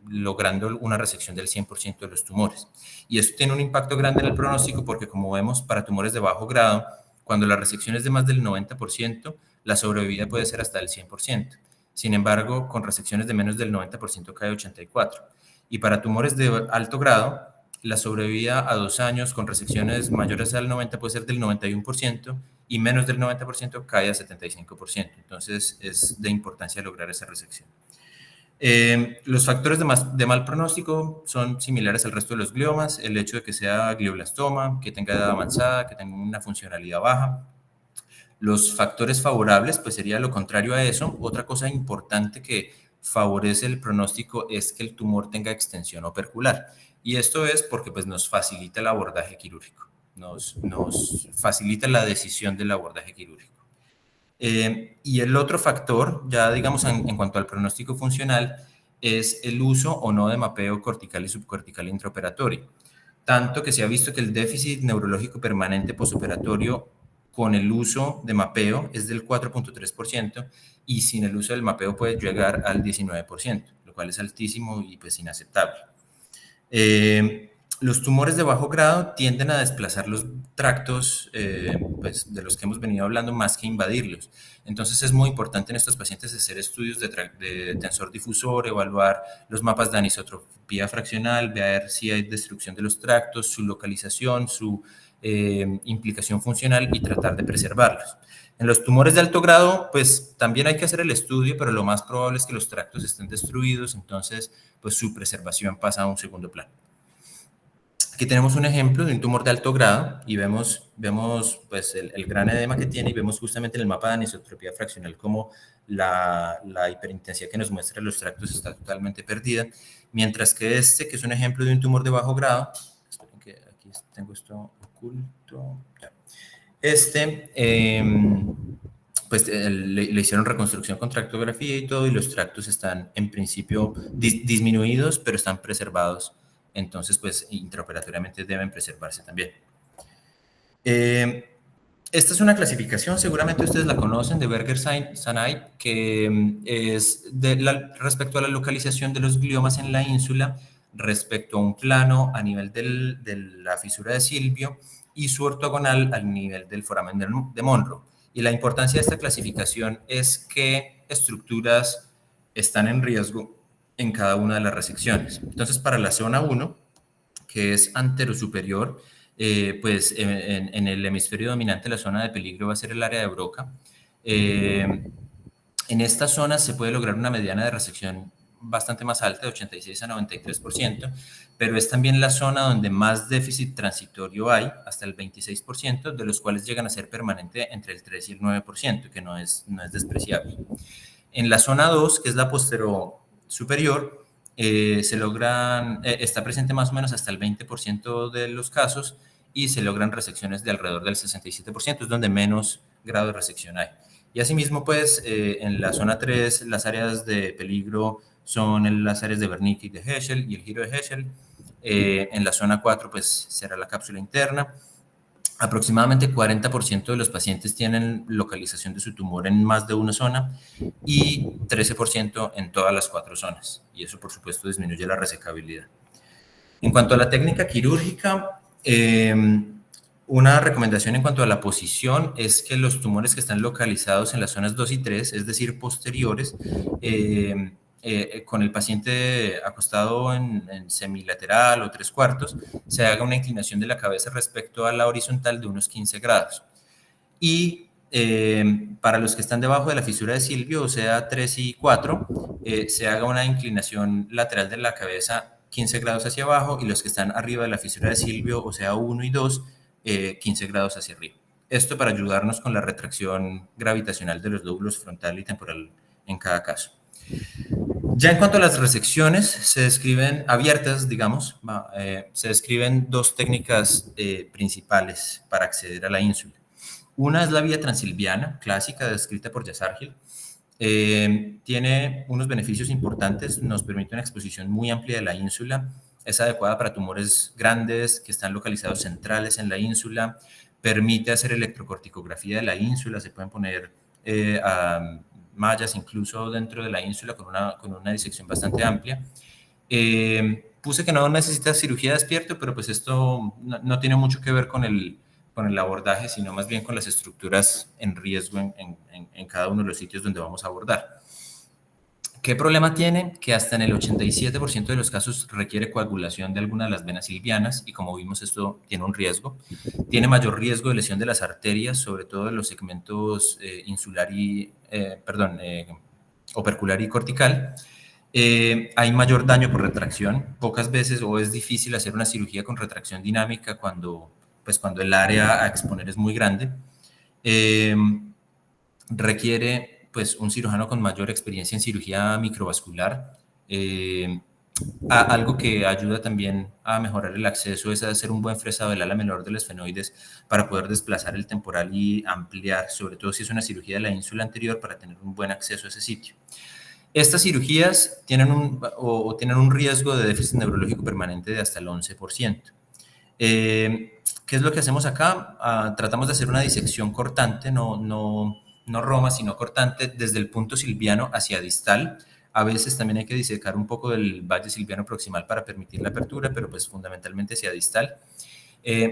logrando una resección del 100% de los tumores. Y esto tiene un impacto grande en el pronóstico porque, como vemos, para tumores de bajo grado, cuando la resección es de más del 90%, la sobrevida puede ser hasta el 100%. Sin embargo, con resecciones de menos del 90% cae 84%. Y para tumores de alto grado, la sobrevida a 2 años con resecciones mayores al 90 puede ser del 91% y menos del 90% cae a 75%. Entonces es de importancia lograr esa resección. Los factores de mal pronóstico son similares al resto de los gliomas, el hecho de que sea glioblastoma, que tenga edad avanzada, que tenga una funcionalidad baja. Los factores favorables, pues sería lo contrario a eso. Otra cosa importante que favorece el pronóstico es que el tumor tenga extensión opercular. Y esto es porque pues, nos facilita el abordaje quirúrgico, nos facilita la decisión del abordaje quirúrgico. Y el otro factor, ya digamos en cuanto al pronóstico funcional, es el uso o no de mapeo cortical y subcortical intraoperatorio. Tanto que se ha visto que el déficit neurológico permanente postoperatorio con el uso de mapeo es del 4.3% y sin el uso del mapeo puede llegar al 19%, lo cual es altísimo y pues inaceptable. Los tumores de bajo grado tienden a desplazar los tractos pues, de los que hemos venido hablando más que invadirlos. Entonces es muy importante en estos pacientes hacer estudios de tensor difusor, evaluar los mapas de anisotropía fraccional, ver si hay destrucción de los tractos, su localización, su implicación funcional y tratar de preservarlos. En los tumores de alto grado, pues también hay que hacer el estudio, pero lo más probable es que los tractos estén destruidos, entonces pues su preservación pasa a un segundo plano. Aquí tenemos un ejemplo de un tumor de alto grado y vemos pues, el gran edema que tiene y vemos justamente en el mapa de anisotropía fraccional como la hiperintensidad que nos muestra los tractos está totalmente perdida, mientras que este, que es un ejemplo de un tumor de bajo grado, esperen que aquí tengo esto oculto, ya. Pues le hicieron reconstrucción con tractografía y todo, y los tractos están en principio disminuidos, pero están preservados. Entonces, pues intraoperatoriamente deben preservarse también. Esta es una clasificación, seguramente ustedes la conocen, de Berger-Sanay, que es respecto a la localización de los gliomas en la ínsula, respecto a un plano a nivel de la fisura de Silvio y su ortogonal al nivel del foramen de Monroe. Y la importancia de esta clasificación es que estructuras están en riesgo en cada una de las resecciones. Entonces, para la zona 1, que es anterosuperior, pues en el hemisferio dominante la zona de peligro va a ser el área de Broca. En esta zona se puede lograr una mediana de resección bastante más alta, de 86 a 93%, pero es también la zona donde más déficit transitorio hay, hasta el 26%, de los cuales llegan a ser permanente entre el 3 y el 9%, que no es despreciable. En la zona 2, que es la posterosuperior, está presente más o menos hasta el 20% de los casos y se logran resecciones de alrededor del 67%, es donde menos grado de resección hay. Y asimismo, pues, en la zona 3, las áreas de peligro son las áreas de Wernicke y de Heschel y el giro de Heschel. En la zona 4, pues, será la cápsula interna. Aproximadamente 40% de los pacientes tienen localización de su tumor en más de una zona y 13% en todas las 4 zonas. Y eso, por supuesto, disminuye la resecabilidad. En cuanto a la técnica quirúrgica, una recomendación en cuanto a la posición es que los tumores que están localizados en las zonas 2 y 3, es decir, posteriores, con el paciente acostado en semilateral o 3/4, se haga una inclinación de la cabeza respecto a la horizontal de unos 15 grados. Y para los que están debajo de la fisura de Silvio, o sea, 3 y 4, se haga una inclinación lateral de la cabeza 15 grados hacia abajo y los que están arriba de la fisura de Silvio, o sea, 1 y 2, 15 grados hacia arriba. Esto para ayudarnos con la retracción gravitacional de los lóbulos frontal y temporal en cada caso. Ya en cuanto a las resecciones, se describen abiertas, digamos, se describen 2 técnicas principales para acceder a la ínsula. Una es la vía transilviana, clásica, descrita por Jasargil. Tiene unos beneficios importantes, nos permite una exposición muy amplia de la ínsula, es adecuada para tumores grandes que están localizados centrales en la ínsula, permite hacer electrocorticografía de la ínsula, se pueden poner mallas incluso dentro de la ínsula con una disección bastante amplia. Puse que no necesita cirugía despierto, pero pues esto no tiene mucho que ver con el abordaje, sino más bien con las estructuras en riesgo en cada uno de los sitios donde vamos a abordar. ¿Qué problema tiene? Que hasta en el 87% de los casos requiere coagulación de alguna de las venas silvianas y como vimos esto tiene un riesgo. Tiene mayor riesgo de lesión de las arterias, sobre todo de los segmentos opercular y cortical. Hay mayor daño por retracción. Pocas veces o es difícil hacer una cirugía con retracción dinámica cuando el área a exponer es muy grande. Requiere pues un cirujano con mayor experiencia en cirugía microvascular. Algo que ayuda también a mejorar el acceso es hacer un buen fresado del ala menor de los esfenoides para poder desplazar el temporal y ampliar, sobre todo si es una cirugía de la ínsula anterior, para tener un buen acceso a ese sitio. Estas cirugías tienen un riesgo de déficit neurológico permanente de hasta el 11%. ¿Qué es lo que hacemos acá? Tratamos de hacer una disección cortante, no roma, sino cortante, desde el punto silviano hacia distal. A veces también hay que disecar un poco del valle silviano proximal para permitir la apertura, pero pues fundamentalmente hacia distal.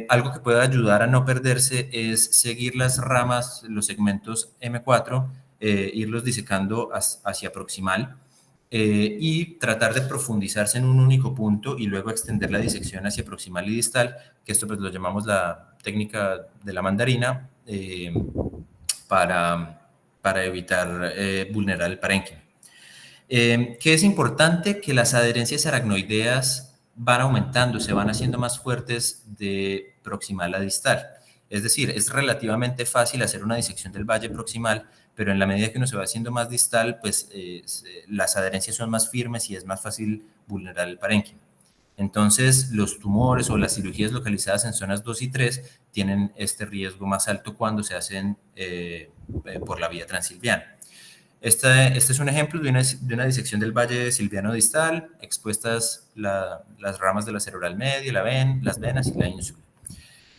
Algo que puede ayudar a no perderse es seguir las ramas, los segmentos M4, irlos disecando hacia proximal y tratar de profundizarse en un único punto y luego extender la disección hacia proximal y distal, que esto pues lo llamamos la técnica de la mandarina para evitar vulnerar el parénquima. ¿Qué es importante? Que las adherencias aracnoideas van aumentando, se van haciendo más fuertes de proximal a distal. Es decir, es relativamente fácil hacer una disección del valle proximal, pero en la medida que uno se va haciendo más distal, pues las adherencias son más firmes y es más fácil vulnerar el parénquima. Entonces, los tumores o las cirugías localizadas en zonas 2 y 3 tienen este riesgo más alto cuando se hacen por la vía transilviana. Este es un ejemplo de una disección del valle silviano distal, expuestas las ramas de la cerebral media, las venas y la ínsula.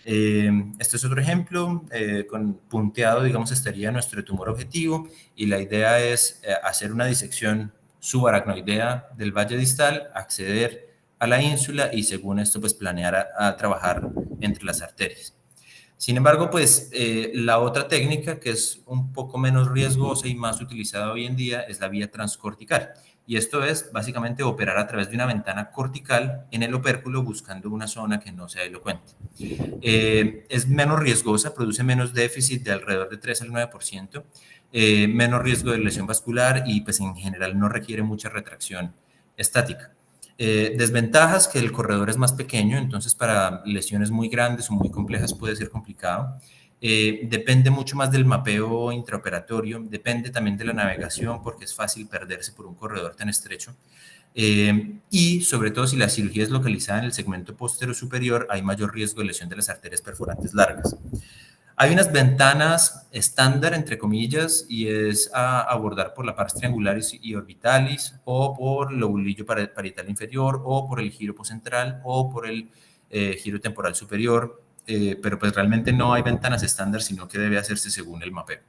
Este es otro ejemplo, con punteado, digamos, estaría nuestro tumor objetivo y la idea es hacer una disección subaracnoidea del valle distal, acceder a la ínsula y según esto, pues planear a trabajar entre las arterias. Sin embargo, pues la otra técnica que es un poco menos riesgosa y más utilizada hoy en día es la vía transcortical. Y esto es básicamente operar a través de una ventana cortical en el opérculo buscando una zona que no sea elocuente. Es menos riesgosa, produce menos déficit de alrededor de 3 al 9%, menos riesgo de lesión vascular y pues en general no requiere mucha retracción estática. Desventajas, que el corredor es más pequeño, entonces para lesiones muy grandes o muy complejas puede ser complicado. Depende mucho más del mapeo intraoperatorio, depende también de la navegación porque es fácil perderse por un corredor tan estrecho. Y sobre todo si la cirugía es localizada en el segmento postero superior, hay mayor riesgo de lesión de las arterias perforantes largas. Hay unas ventanas estándar, entre comillas, y es a abordar por la pars triangularis y orbitalis, o por el lobulillo parietal inferior, o por el giro poscentral, o por el giro temporal superior, pero pues realmente no hay ventanas estándar, sino que debe hacerse según el mapeo.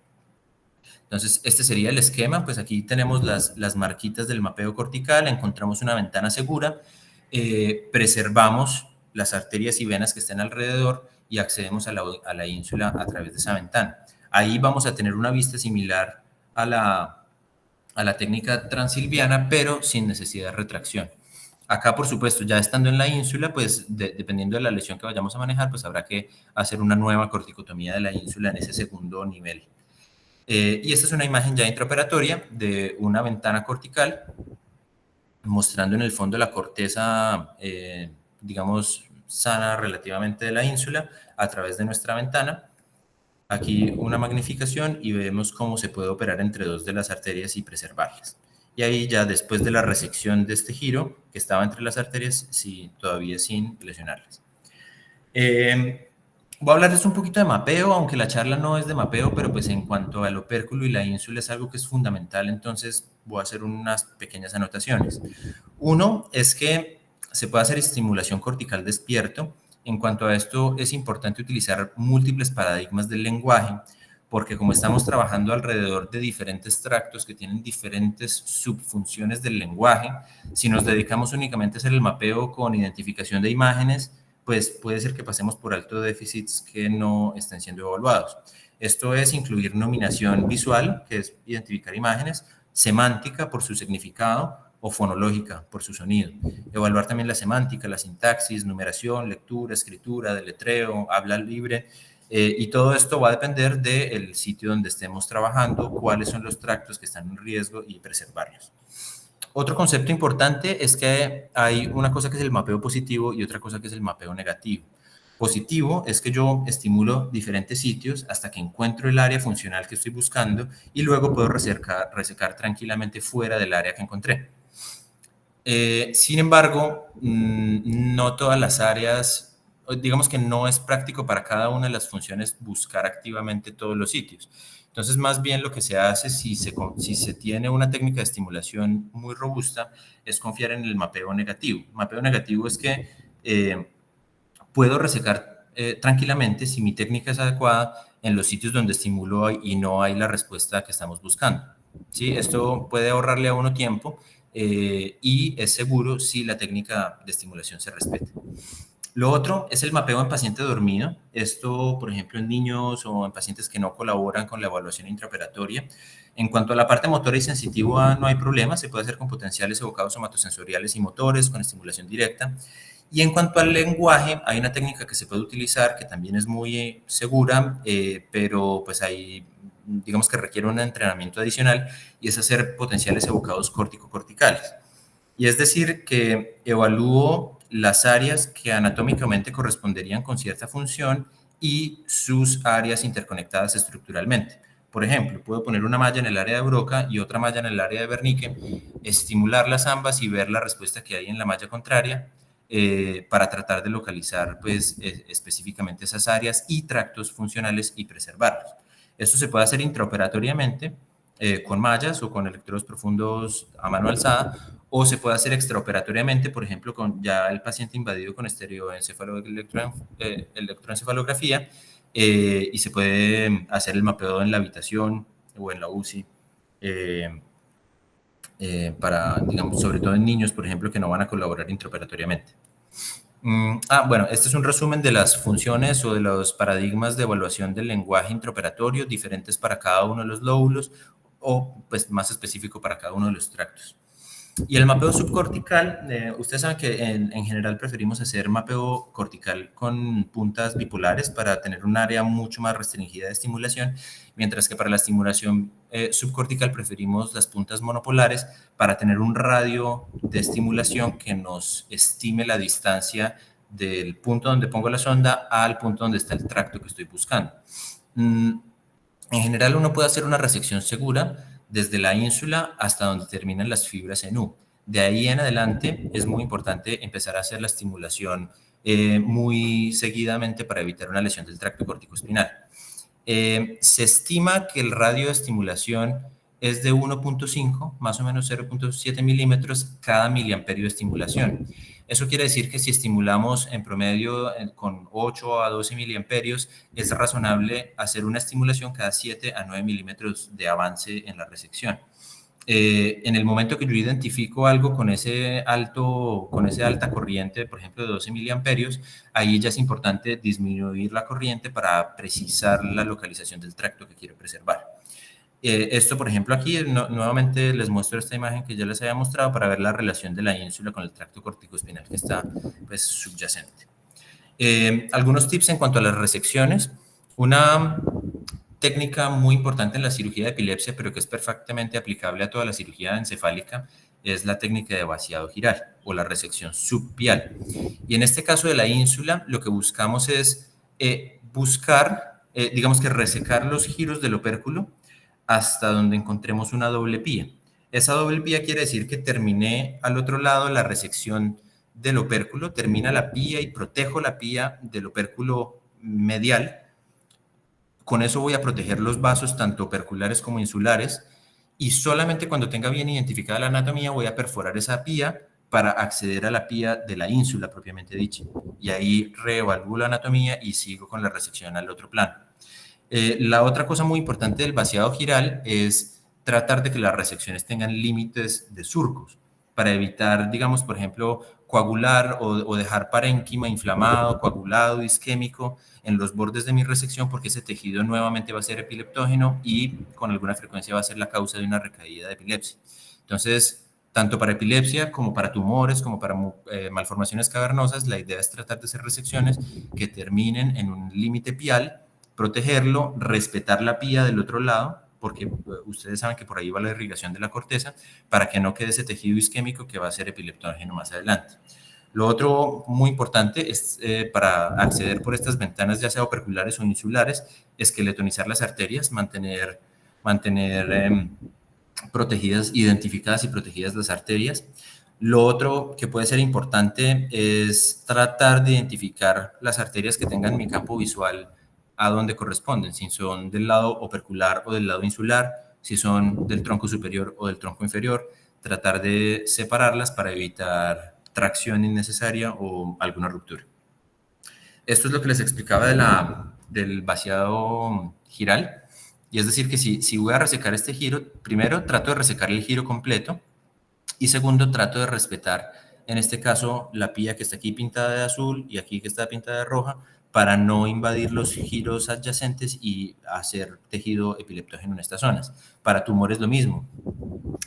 Entonces, este sería el esquema, pues aquí tenemos las marquitas del mapeo cortical, encontramos una ventana segura, preservamos las arterias y venas que estén alrededor y accedemos a la ínsula a través de esa ventana. Ahí vamos a tener una vista similar a la técnica transilviana, pero sin necesidad de retracción. Acá, por supuesto, ya estando en la ínsula, pues dependiendo de la lesión que vayamos a manejar, pues habrá que hacer una nueva corticotomía de la ínsula en ese segundo nivel. Y esta es una imagen ya intraoperatoria de una ventana cortical, mostrando en el fondo la corteza, digamos, sana relativamente de la ínsula a través de nuestra ventana. Aquí una magnificación y vemos cómo se puede operar entre dos de las arterias y preservarlas. Y ahí ya después de la resección de este giro, que estaba entre las arterias, sí, todavía sin lesionarlas. Voy a hablarles un poquito de mapeo, aunque la charla no es de mapeo, pero pues en cuanto al opérculo y la ínsula es algo que es fundamental, entonces voy a hacer unas pequeñas anotaciones. Uno es que se puede hacer estimulación cortical despierto. En cuanto a esto, es importante utilizar múltiples paradigmas del lenguaje, porque como estamos trabajando alrededor de diferentes tractos que tienen diferentes subfunciones del lenguaje, si nos dedicamos únicamente a hacer el mapeo con identificación de imágenes, pues puede ser que pasemos por alto déficits que no estén siendo evaluados. Esto es incluir nominación visual, que es identificar imágenes, semántica por su significado o fonológica por su sonido. Evaluar también la semántica, la sintaxis, numeración, lectura, escritura, deletreo, habla libre, y todo esto va a depender del sitio donde estemos trabajando, cuáles son los tractos que están en riesgo y preservarlos. Otro concepto importante es que hay una cosa que es el mapeo positivo y otra cosa que es el mapeo negativo. Positivo es que yo estimulo diferentes sitios hasta que encuentro el área funcional que estoy buscando y luego puedo resecar tranquilamente fuera del área que encontré. Sin embargo, no todas las áreas, digamos que no es práctico para cada una de las funciones buscar activamente todos los sitios. Entonces, más bien lo que se hace si se tiene una técnica de estimulación muy robusta es confiar en el mapeo negativo. El mapeo negativo es que puedo resecar tranquilamente si mi técnica es adecuada en los sitios donde estimulo y no hay la respuesta que estamos buscando. ¿Sí? Esto puede ahorrarle a uno tiempo y es seguro si la técnica de estimulación se respeta. Lo otro es el mapeo en paciente dormido. Esto, por ejemplo, en niños o en pacientes que no colaboran con la evaluación intraoperatoria. En cuanto a la parte motora y sensitiva, no hay problema. Se puede hacer con potenciales evocados somatosensoriales y motores, con estimulación directa. Y en cuanto al lenguaje, hay una técnica que se puede utilizar que también es muy segura, pero pues hay, digamos que requiere un entrenamiento adicional, y es hacer potenciales evocados córtico-corticales. Y es decir, que evalúo las áreas que anatómicamente corresponderían con cierta función y sus áreas interconectadas estructuralmente. Por ejemplo, puedo poner una malla en el área de Broca y otra malla en el área de Wernicke, estimularlas ambas y ver la respuesta que hay en la malla contraria, para tratar de localizar pues, específicamente esas áreas y tractos funcionales y preservarlos. Esto se puede hacer intraoperatoriamente con mallas o con electrodos profundos a mano alzada, o se puede hacer extraoperatoriamente, por ejemplo, con ya el paciente invadido con electroencefalografía, y se puede hacer el mapeo en la habitación o en la UCI, para, digamos, sobre todo en niños, por ejemplo, que no van a colaborar intraoperatoriamente. Bueno, este es un resumen de las funciones o de los paradigmas de evaluación del lenguaje intraoperatorio, diferentes para cada uno de los lóbulos o pues, más específico para cada uno de los tractos. Y el mapeo subcortical, ustedes saben que en general preferimos hacer mapeo cortical con puntas bipolares para tener un área mucho más restringida de estimulación, mientras que para la estimulación subcortical preferimos las puntas monopolares para tener un radio de estimulación que nos estime la distancia del punto donde pongo la sonda al punto donde está el tracto que estoy buscando. En general, uno puede hacer una resección segura desde la ínsula hasta donde terminan las fibras en U. De ahí en adelante es muy importante empezar a hacer la estimulación muy seguidamente para evitar una lesión del tracto corticoespinal. Se estima que el radio de estimulación es de 1.5, más o menos 0.7 milímetros cada miliamperio de estimulación. Eso quiere decir que si estimulamos en promedio con 8 a 12 miliamperios, es razonable hacer una estimulación cada 7 a 9 milímetros de avance en la resección. En el momento que yo identifico algo con esa alta corriente, por ejemplo, de 12 miliamperios, ahí ya es importante disminuir la corriente para precisar la localización del tracto que quiero preservar. Esto, por ejemplo, aquí nuevamente les muestro esta imagen que ya les había mostrado para ver la relación de la ínsula con el tracto corticoespinal que está pues, subyacente. Algunos tips en cuanto a las resecciones. Una técnica muy importante en la cirugía de epilepsia, pero que es perfectamente aplicable a toda la cirugía encefálica, es la técnica de vaciado giral o la resección subpial. Y en este caso de la ínsula, lo que buscamos es digamos que resecar los giros del opérculo hasta donde encontremos una doble pía. Esa doble pía quiere decir que terminé al otro lado la resección del opérculo, termina la pía y protejo la pía del opérculo medial. Con eso voy a proteger los vasos tanto operculares como insulares, y solamente cuando tenga bien identificada la anatomía voy a perforar esa pía para acceder a la pía de la ínsula propiamente dicha. Y ahí reevalúo la anatomía y sigo con la resección al otro plano. La otra cosa muy importante del vaciado giral es tratar de que las resecciones tengan límites de surcos. para evitar, digamos, por ejemplo, coagular o dejar parénquima inflamado, coagulado, isquémico en los bordes de mi resección, porque ese tejido nuevamente va a ser epileptógeno y con alguna frecuencia va a ser la causa de una recaída de epilepsia. Entonces, tanto para epilepsia como para tumores, como para malformaciones cavernosas, la idea es tratar de hacer resecciones que terminen en un límite pial, protegerlo, respetar la pía del otro lado, porque ustedes saben que por ahí va la irrigación de la corteza, para que no quede ese tejido isquémico que va a ser epileptógeno más adelante. Lo otro muy importante es, para acceder por estas ventanas, ya sea operculares o insulares, esqueletonizar las arterias, mantener protegidas, identificadas y protegidas las arterias. Lo otro que puede ser importante es tratar de identificar las arterias que tengan mi campo visual a donde corresponden, si son del lado opercular o del lado insular, si son del tronco superior o del tronco inferior, tratar de separarlas para evitar tracción innecesaria o alguna ruptura. Esto es lo que les explicaba del vaciado giral. Y es decir, que si voy a resecar este giro, primero trato de resecar el giro completo y segundo trato de respetar, en este caso, la pía que está aquí pintada de azul y aquí que está pintada de roja, para no invadir los giros adyacentes y hacer tejido epileptógeno en estas zonas. Para tumores lo mismo.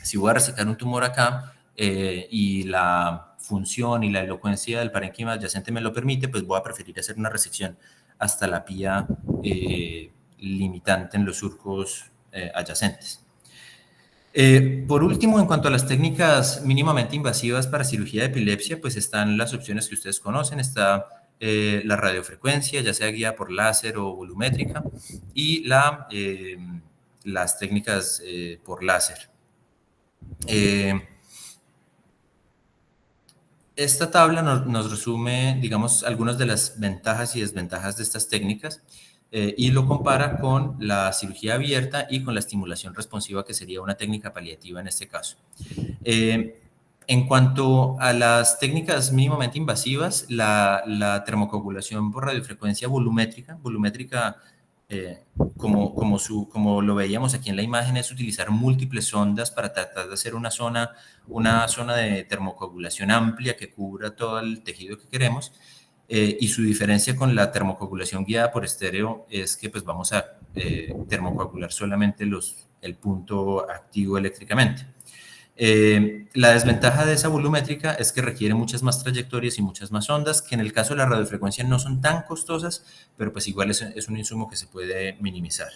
Si voy a resecar un tumor acá y la función y la elocuencia del parénquima adyacente me lo permite, pues voy a preferir hacer una resección hasta la pía limitante en los surcos adyacentes. Por último, en cuanto a las técnicas mínimamente invasivas para cirugía de epilepsia, pues están las opciones que ustedes conocen. Está la radiofrecuencia, ya sea guiada por láser o volumétrica, y las técnicas por láser. Esta tabla nos resume, digamos, algunas de las ventajas y desventajas de estas técnicas y lo compara con la cirugía abierta y con la estimulación responsiva, que sería una técnica paliativa en este caso. En cuanto a las técnicas mínimamente invasivas, la termocoagulación por radiofrecuencia volumétrica, como lo veíamos aquí en la imagen, es utilizar múltiples sondas para tratar de hacer una zona de termocoagulación amplia que cubra todo el tejido que queremos. Y su diferencia con la termocoagulación guiada por estéreo es que pues vamos a termocoagular solamente el punto activo eléctricamente. La desventaja de esa volumétrica es que requiere muchas más trayectorias y muchas más ondas, que en el caso de la radiofrecuencia no son tan costosas, pero pues igual es un insumo que se puede minimizar.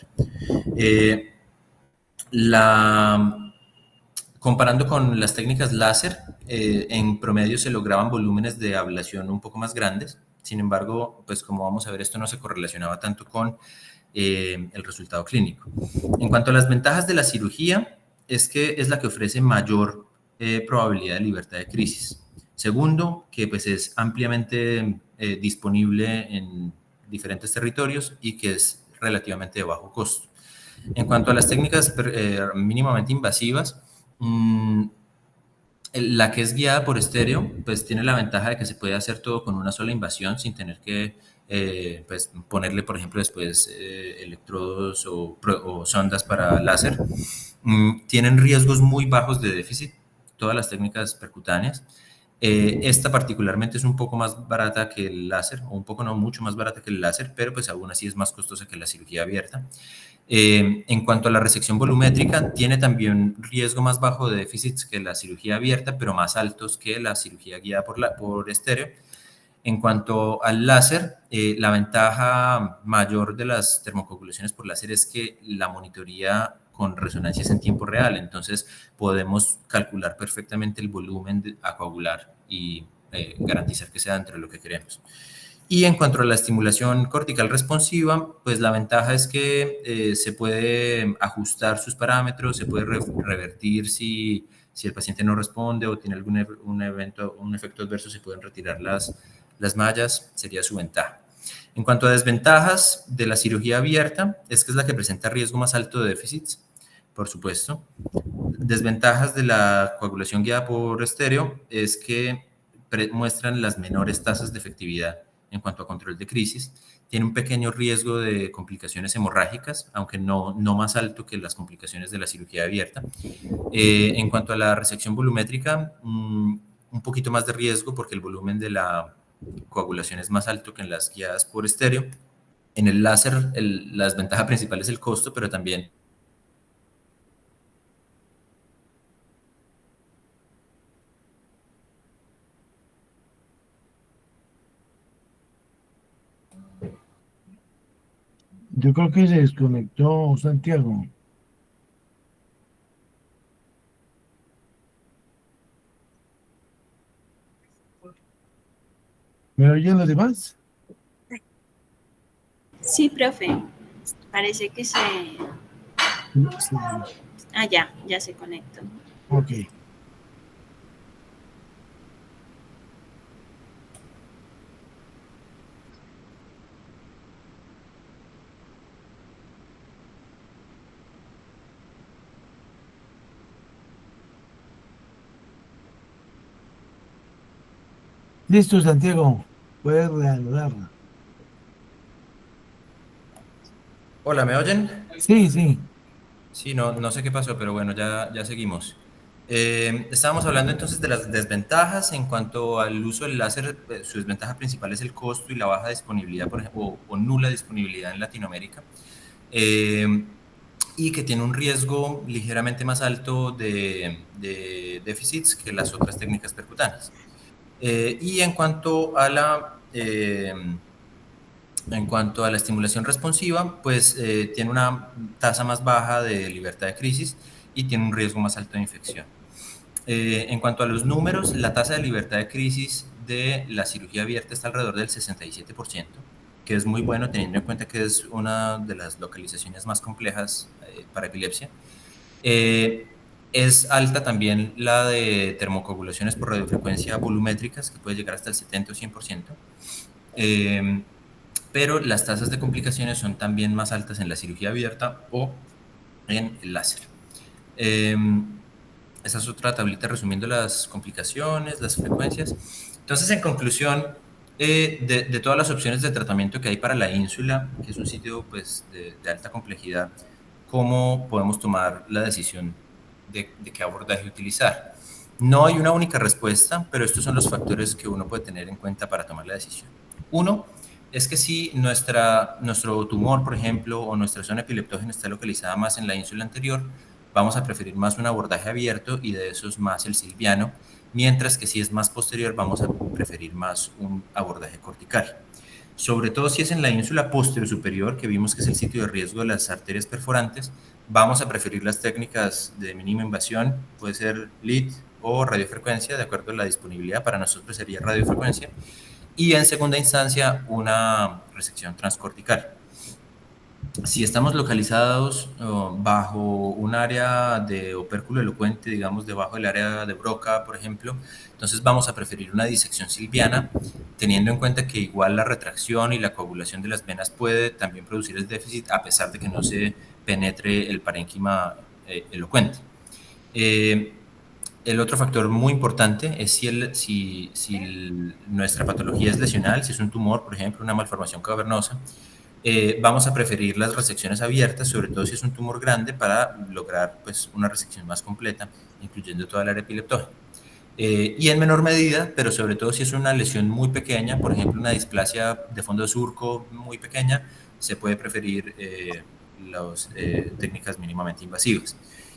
Comparando con las técnicas láser, en promedio se lograban volúmenes de ablación un poco más grandes. Sin embargo, pues como vamos a ver, esto no se correlacionaba tanto con el resultado clínico. En cuanto a las ventajas de la cirugía, es que es la que ofrece mayor probabilidad de libertad de crisis. Segundo, que pues es ampliamente disponible en diferentes territorios y que es relativamente de bajo costo. En cuanto a las técnicas mínimamente invasivas, la que es guiada por estéreo, pues tiene la ventaja de que se puede hacer todo con una sola invasión sin tener que pues ponerle, por ejemplo, después electrodos o sondas para láser. Tienen riesgos muy bajos de déficit, todas las técnicas percutáneas. Esta particularmente es un poco más barata que el láser, o un poco no, mucho más barata que el láser, pero pues aún así es más costosa que la cirugía abierta. En cuanto a la resección volumétrica, tiene también riesgo más bajo de déficits que la cirugía abierta, pero más altos que la cirugía guiada por estéreo. En cuanto al láser, la ventaja mayor de las termocoagulaciones por láser es que la monitoría con resonancia es en tiempo real, entonces podemos calcular perfectamente el volumen a coagular y garantizar que sea dentro de lo que queremos. Y en cuanto a la estimulación cortical responsiva, pues la ventaja es que se puede ajustar sus parámetros, se puede revertir si el paciente no responde o tiene algún un efecto adverso, se pueden retirar las mallas, sería su ventaja. En cuanto a desventajas de la cirugía abierta, es que es la que presenta riesgo más alto de déficits, por supuesto. Desventajas de la coagulación guiada por estéreo es que muestran las menores tasas de efectividad en cuanto a control de crisis. Tiene un pequeño riesgo de complicaciones hemorrágicas, aunque no más alto que las complicaciones de la cirugía abierta. En cuanto a la resección volumétrica, un poquito más de riesgo porque el volumen de la coagulación es más alto que en las guiadas por estéreo. En el láser, la desventaja principal es el costo, pero también Yo creo que se desconectó Santiago. ¿Me oyen los demás? Sí, profe. Parece que se... Sí. Ah, ya se conectó. Ok. Listo, Santiago. Puedes reanudarla. Hola, ¿me oyen? Sí, sí. Sí, no sé qué pasó, pero bueno, ya seguimos. Estábamos hablando entonces de las desventajas en cuanto al uso del láser. Su desventaja principal es el costo y la baja disponibilidad, por ejemplo, o nula disponibilidad en Latinoamérica, y que tiene un riesgo ligeramente más alto de déficits que las otras técnicas percutanas. Y en cuanto a la estimulación responsiva, pues tiene una tasa más baja de libertad de crisis y tiene un riesgo más alto de infección. En cuanto a los números, la tasa de libertad de crisis de la cirugía abierta está alrededor del 67%, que es muy bueno teniendo en cuenta que es una de las localizaciones más complejas para epilepsia. Es alta también la de termocoagulaciones por radiofrecuencia volumétricas, que puede llegar hasta el 70 o 100%. Pero las tasas de complicaciones son también más altas en la cirugía abierta o en el láser. Esa es otra tablita resumiendo las complicaciones, las frecuencias. Entonces, en conclusión, de todas las opciones de tratamiento que hay para la ínsula, que es un sitio pues, de alta complejidad, ¿cómo podemos tomar la decisión de qué abordaje utilizar? No hay una única respuesta, pero estos son los factores que uno puede tener en cuenta para tomar la decisión. Uno, es que si nuestro tumor, por ejemplo, o nuestra zona epileptógena está localizada más en la ínsula anterior, vamos a preferir más un abordaje abierto y de esos más el silviano, mientras que si es más posterior vamos a preferir más un abordaje cortical. Sobre todo si es en la ínsula posterior superior, que vimos que es el sitio de riesgo de las arterias perforantes, vamos a preferir las técnicas de mínima invasión, puede ser LIT o radiofrecuencia, de acuerdo a la disponibilidad. Para nosotros sería radiofrecuencia. Y en segunda instancia, una resección transcortical. Si estamos localizados bajo un área de opérculo elocuente, digamos debajo del área de Broca, por ejemplo, entonces vamos a preferir una disección silviana, teniendo en cuenta que igual la retracción y la coagulación de las venas puede también producir el déficit, a pesar de que no se penetre el parénquima elocuente. El otro factor muy importante es si nuestra patología es lesional, si es un tumor, por ejemplo, una malformación cavernosa. Vamos a preferir las resecciones abiertas, sobre todo si es un tumor grande, para lograr pues, una resección más completa, incluyendo toda el área epileptógena. Y en menor medida, pero sobre todo si es una lesión muy pequeña, por ejemplo, una displasia de fondo de surco muy pequeña, se puede preferir las técnicas mínimamente invasivas.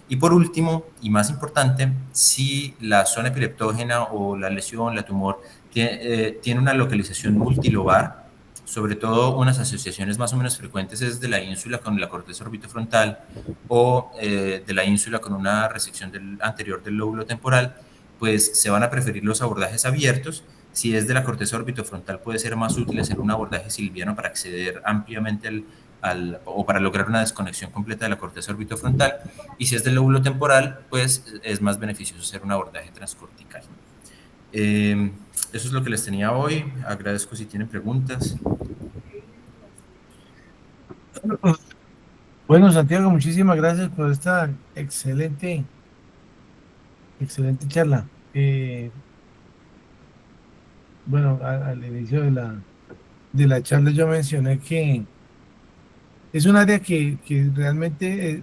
Y por último, y más importante, si la zona epileptógena o la lesión, la tumor, tiene una localización multilobar, sobre todo unas asociaciones más o menos frecuentes es de la ínsula con la corteza orbitofrontal o de la ínsula con una resección anterior del lóbulo temporal, pues se van a preferir los abordajes abiertos. Si es de la corteza orbitofrontal, puede ser más útil hacer un abordaje silviano para acceder ampliamente o para lograr una desconexión completa de la corteza orbitofrontal. Y si es del lóbulo temporal, pues es más beneficioso hacer un abordaje transcortical. Eso es lo que les tenía hoy. Agradezco si tienen preguntas. Bueno, Santiago, muchísimas gracias por esta excelente charla. Bueno, al inicio de la charla yo mencioné que es un área que realmente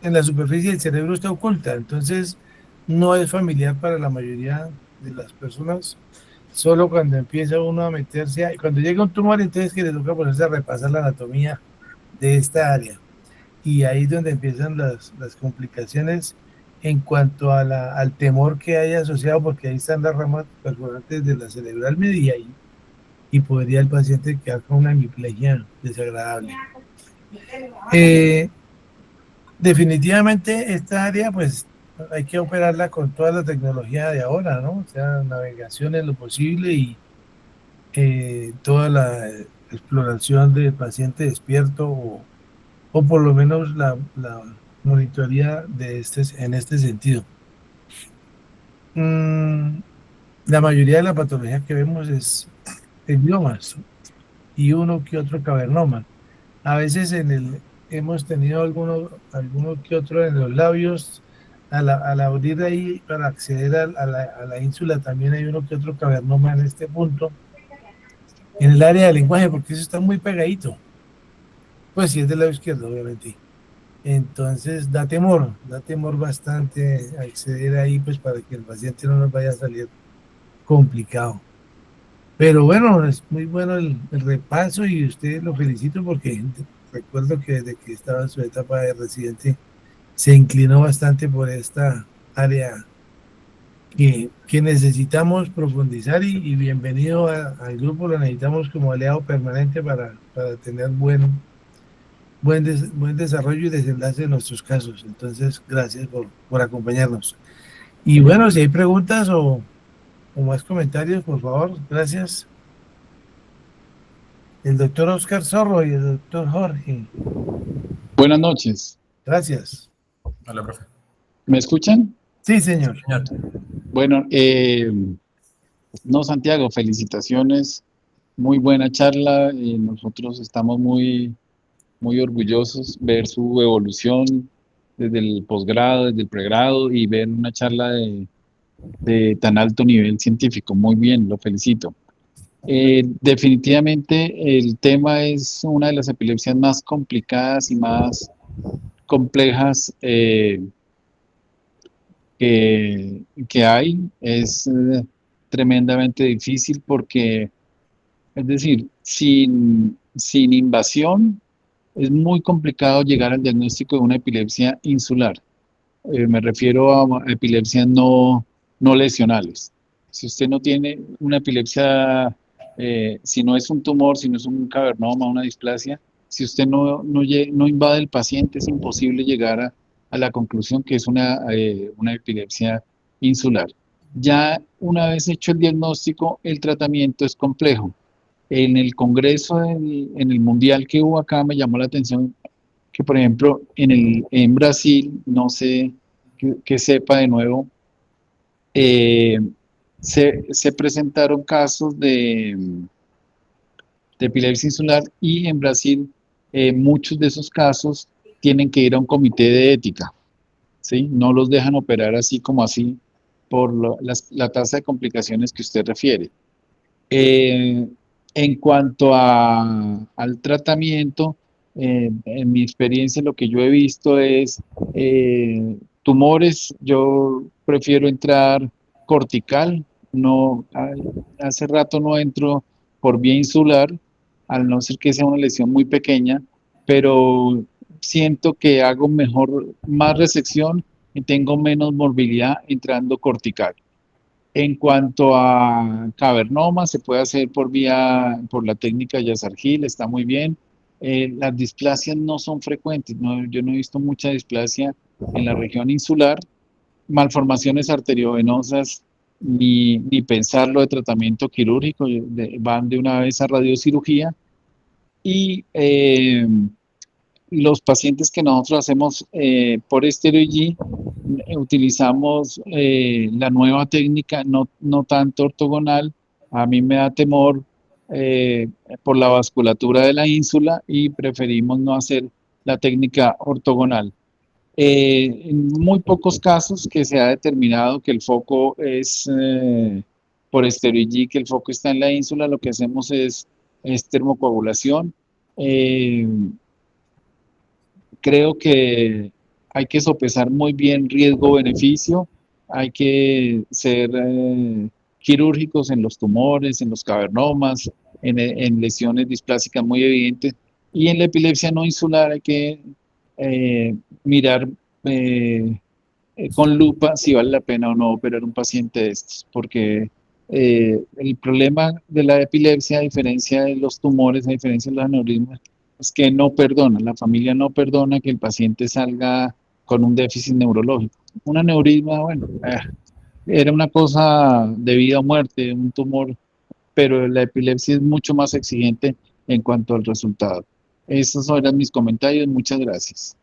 en la superficie del cerebro está oculta, entonces no es familiar para la mayoría de las personas. Solo cuando empieza uno a meterse, cuando llega un tumor, entonces que le toca ponerse a repasar la anatomía de esta área. Y ahí es donde empiezan las complicaciones en cuanto a al temor que hay asociado, porque ahí están las ramas perforantes de la cerebral media y podría el paciente quedar con una hemiplegia desagradable. Definitivamente esta área pues hay que operarla con toda la tecnología de ahora, ¿no? O sea, navegación en lo posible y toda la exploración del paciente despierto o por lo menos la monitoría en este sentido. La mayoría de la patología que vemos es gliomas y uno que otro cavernoma. A veces hemos tenido alguno que otro en los labios. Al abrir ahí para acceder a la ínsula también hay uno que otro cavernoma en este punto. En el área del lenguaje, porque eso está muy pegadito. Pues sí, es del lado izquierdo, obviamente. Entonces da temor bastante acceder ahí, pues para que el paciente no nos vaya a salir complicado. Pero bueno, es muy bueno el repaso y usted lo felicito porque recuerdo que desde que estaba en su etapa de residente se inclinó bastante por esta área que necesitamos profundizar y bienvenido al grupo, lo necesitamos como aliado permanente para tener buen desarrollo y desenlace de nuestros casos. Entonces, gracias por acompañarnos. Y bueno, si hay preguntas o más comentarios, por favor, gracias. El doctor Oscar Zorro y el doctor Jorge. Buenas noches. Gracias. Hola, profe. ¿Me escuchan? Sí, señor. Señor. Bueno, no, Santiago, felicitaciones. Muy buena charla. Nosotros estamos muy orgullosos ver su evolución desde el posgrado, desde el pregrado y ver una charla de tan alto nivel científico. Muy bien, lo felicito. Definitivamente el tema es una de las epilepsias más complicadas y más complejas que hay. Es tremendamente difícil porque, es decir, sin invasión es muy complicado llegar al diagnóstico de una epilepsia insular. Me refiero a epilepsias no lesionales. Si usted no tiene una epilepsia, si no es un tumor, si no es un cavernoma, una displasia, si usted no invade el paciente, es imposible llegar a la conclusión que es una epilepsia insular. Ya una vez hecho el diagnóstico, el tratamiento es complejo. En el congreso, en el mundial que hubo acá, me llamó la atención que, por ejemplo, en Brasil, no sé que sepa de nuevo, se presentaron casos de epilepsia insular y en Brasil muchos de esos casos tienen que ir a un comité de ética, ¿sí? No los dejan operar así como así por la tasa de complicaciones que usted refiere. En cuanto al tratamiento, en mi experiencia lo que yo he visto es tumores, yo prefiero entrar cortical, no, hace rato no entro por vía insular, al no ser que sea una lesión muy pequeña, pero siento que hago más resección y tengo menos morbilidad entrando cortical. En cuanto a cavernoma, se puede hacer por la técnica Yazargil, está muy bien. Las displasias no son frecuentes, yo no he visto mucha displasia en la región insular. Malformaciones arteriovenosas, ni pensarlo de tratamiento quirúrgico, van de una vez a radiocirugía. Y los pacientes que nosotros hacemos por esteroid utilizamos la nueva técnica, no tanto ortogonal. A mí me da temor por la vasculatura de la ínsula y preferimos no hacer la técnica ortogonal. En muy pocos casos que se ha determinado que el foco es por esteroid, que el foco está en la ínsula, lo que hacemos es es termocoagulación. Eh, Creo que hay que sopesar muy bien riesgo-beneficio, hay que ser quirúrgicos en los tumores, en los cavernomas, en lesiones displásicas muy evidentes, y en la epilepsia no insular hay que mirar eh, con lupa si vale la pena o no operar un paciente de estos, porque el problema de la epilepsia, a diferencia de los tumores, a diferencia de los aneurismas, es que no perdona, la familia no perdona que el paciente salga con un déficit neurológico. Un aneurisma, bueno, era una cosa de vida o muerte, un tumor, pero la epilepsia es mucho más exigente en cuanto al resultado. Esos eran mis comentarios, muchas gracias.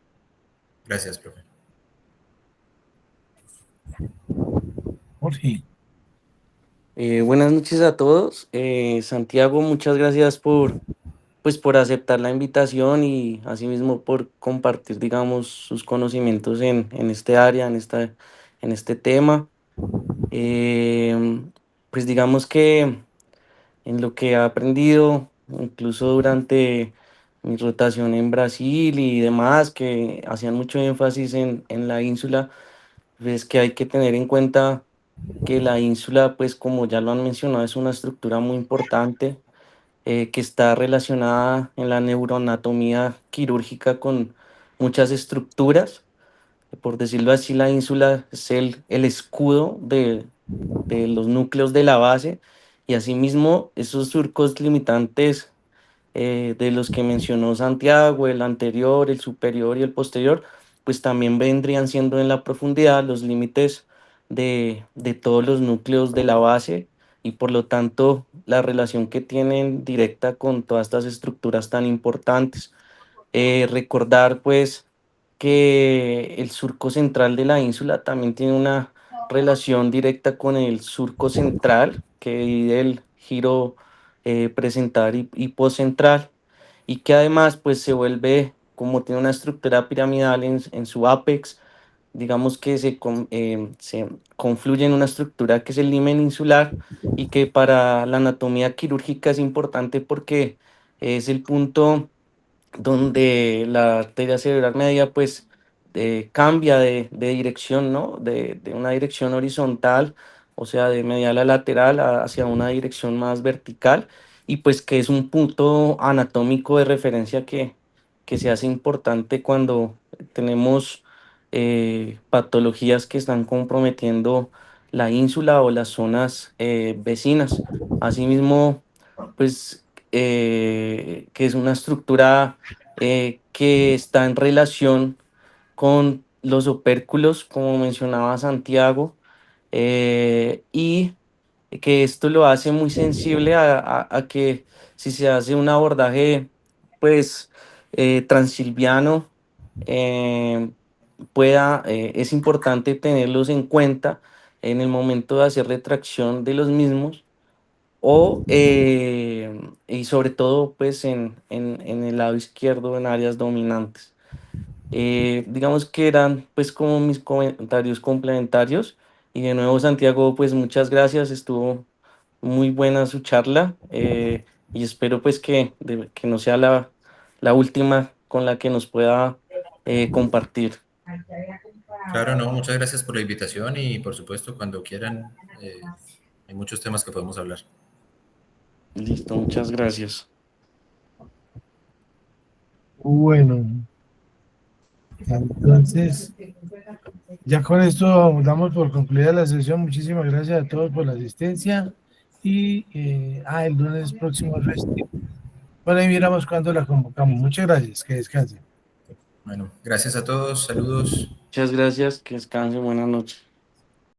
Gracias, profe. Jorge. Buenas noches a todos. Santiago, muchas gracias por aceptar la invitación y asimismo por compartir, digamos, sus conocimientos en este área, en este tema. Pues digamos que en lo que he aprendido, incluso durante mi rotación en Brasil y demás, que hacían mucho énfasis en la ínsula, es que hay que tener en cuenta que la ínsula, pues como ya lo han mencionado, es una estructura muy importante que está relacionada en la neuroanatomía quirúrgica con muchas estructuras. Por decirlo así, la ínsula es el escudo de los núcleos de la base y asimismo esos surcos limitantes de los que mencionó Santiago, el anterior, el superior y el posterior, pues también vendrían siendo en la profundidad los límites de todos los núcleos de la base y por lo tanto la relación que tienen directa con todas estas estructuras tan importantes. Recordar pues que el surco central de la ínsula también tiene una relación directa con el surco central que divide el giro presentar y postcentral y que además pues se vuelve como tiene una estructura piramidal en su apex, digamos que se confluye en una estructura que es el limen insular y que para la anatomía quirúrgica es importante porque es el punto donde la arteria cerebral media pues cambia de dirección, ¿no? De una dirección horizontal, o sea, de medial a lateral hacia una dirección más vertical y pues que es un punto anatómico de referencia que se hace importante cuando tenemos patologías que están comprometiendo la ínsula o las zonas vecinas. Asimismo, pues que es una estructura que está en relación con los opérculos, como mencionaba Santiago, y que esto lo hace muy sensible a que si se hace un abordaje, pues, transilviano, eh, es importante tenerlos en cuenta en el momento de hacer retracción de los mismos y sobre todo pues en el lado izquierdo en áreas dominantes. Digamos que eran pues como mis comentarios complementarios y de nuevo Santiago pues muchas gracias, estuvo muy buena su charla y espero pues que no sea la última con la que nos pueda compartir. Claro, no, muchas gracias por la invitación y por supuesto, cuando quieran, hay muchos temas que podemos hablar. Listo, muchas gracias. Bueno, entonces, ya con esto damos por concluida la sesión. Muchísimas gracias a todos por la asistencia. Y el lunes próximo es festivo. Bueno, ahí miramos cuándo la convocamos. Muchas gracias. Que descansen. Bueno, gracias a todos, saludos. Muchas gracias, que descansen, buenas noches.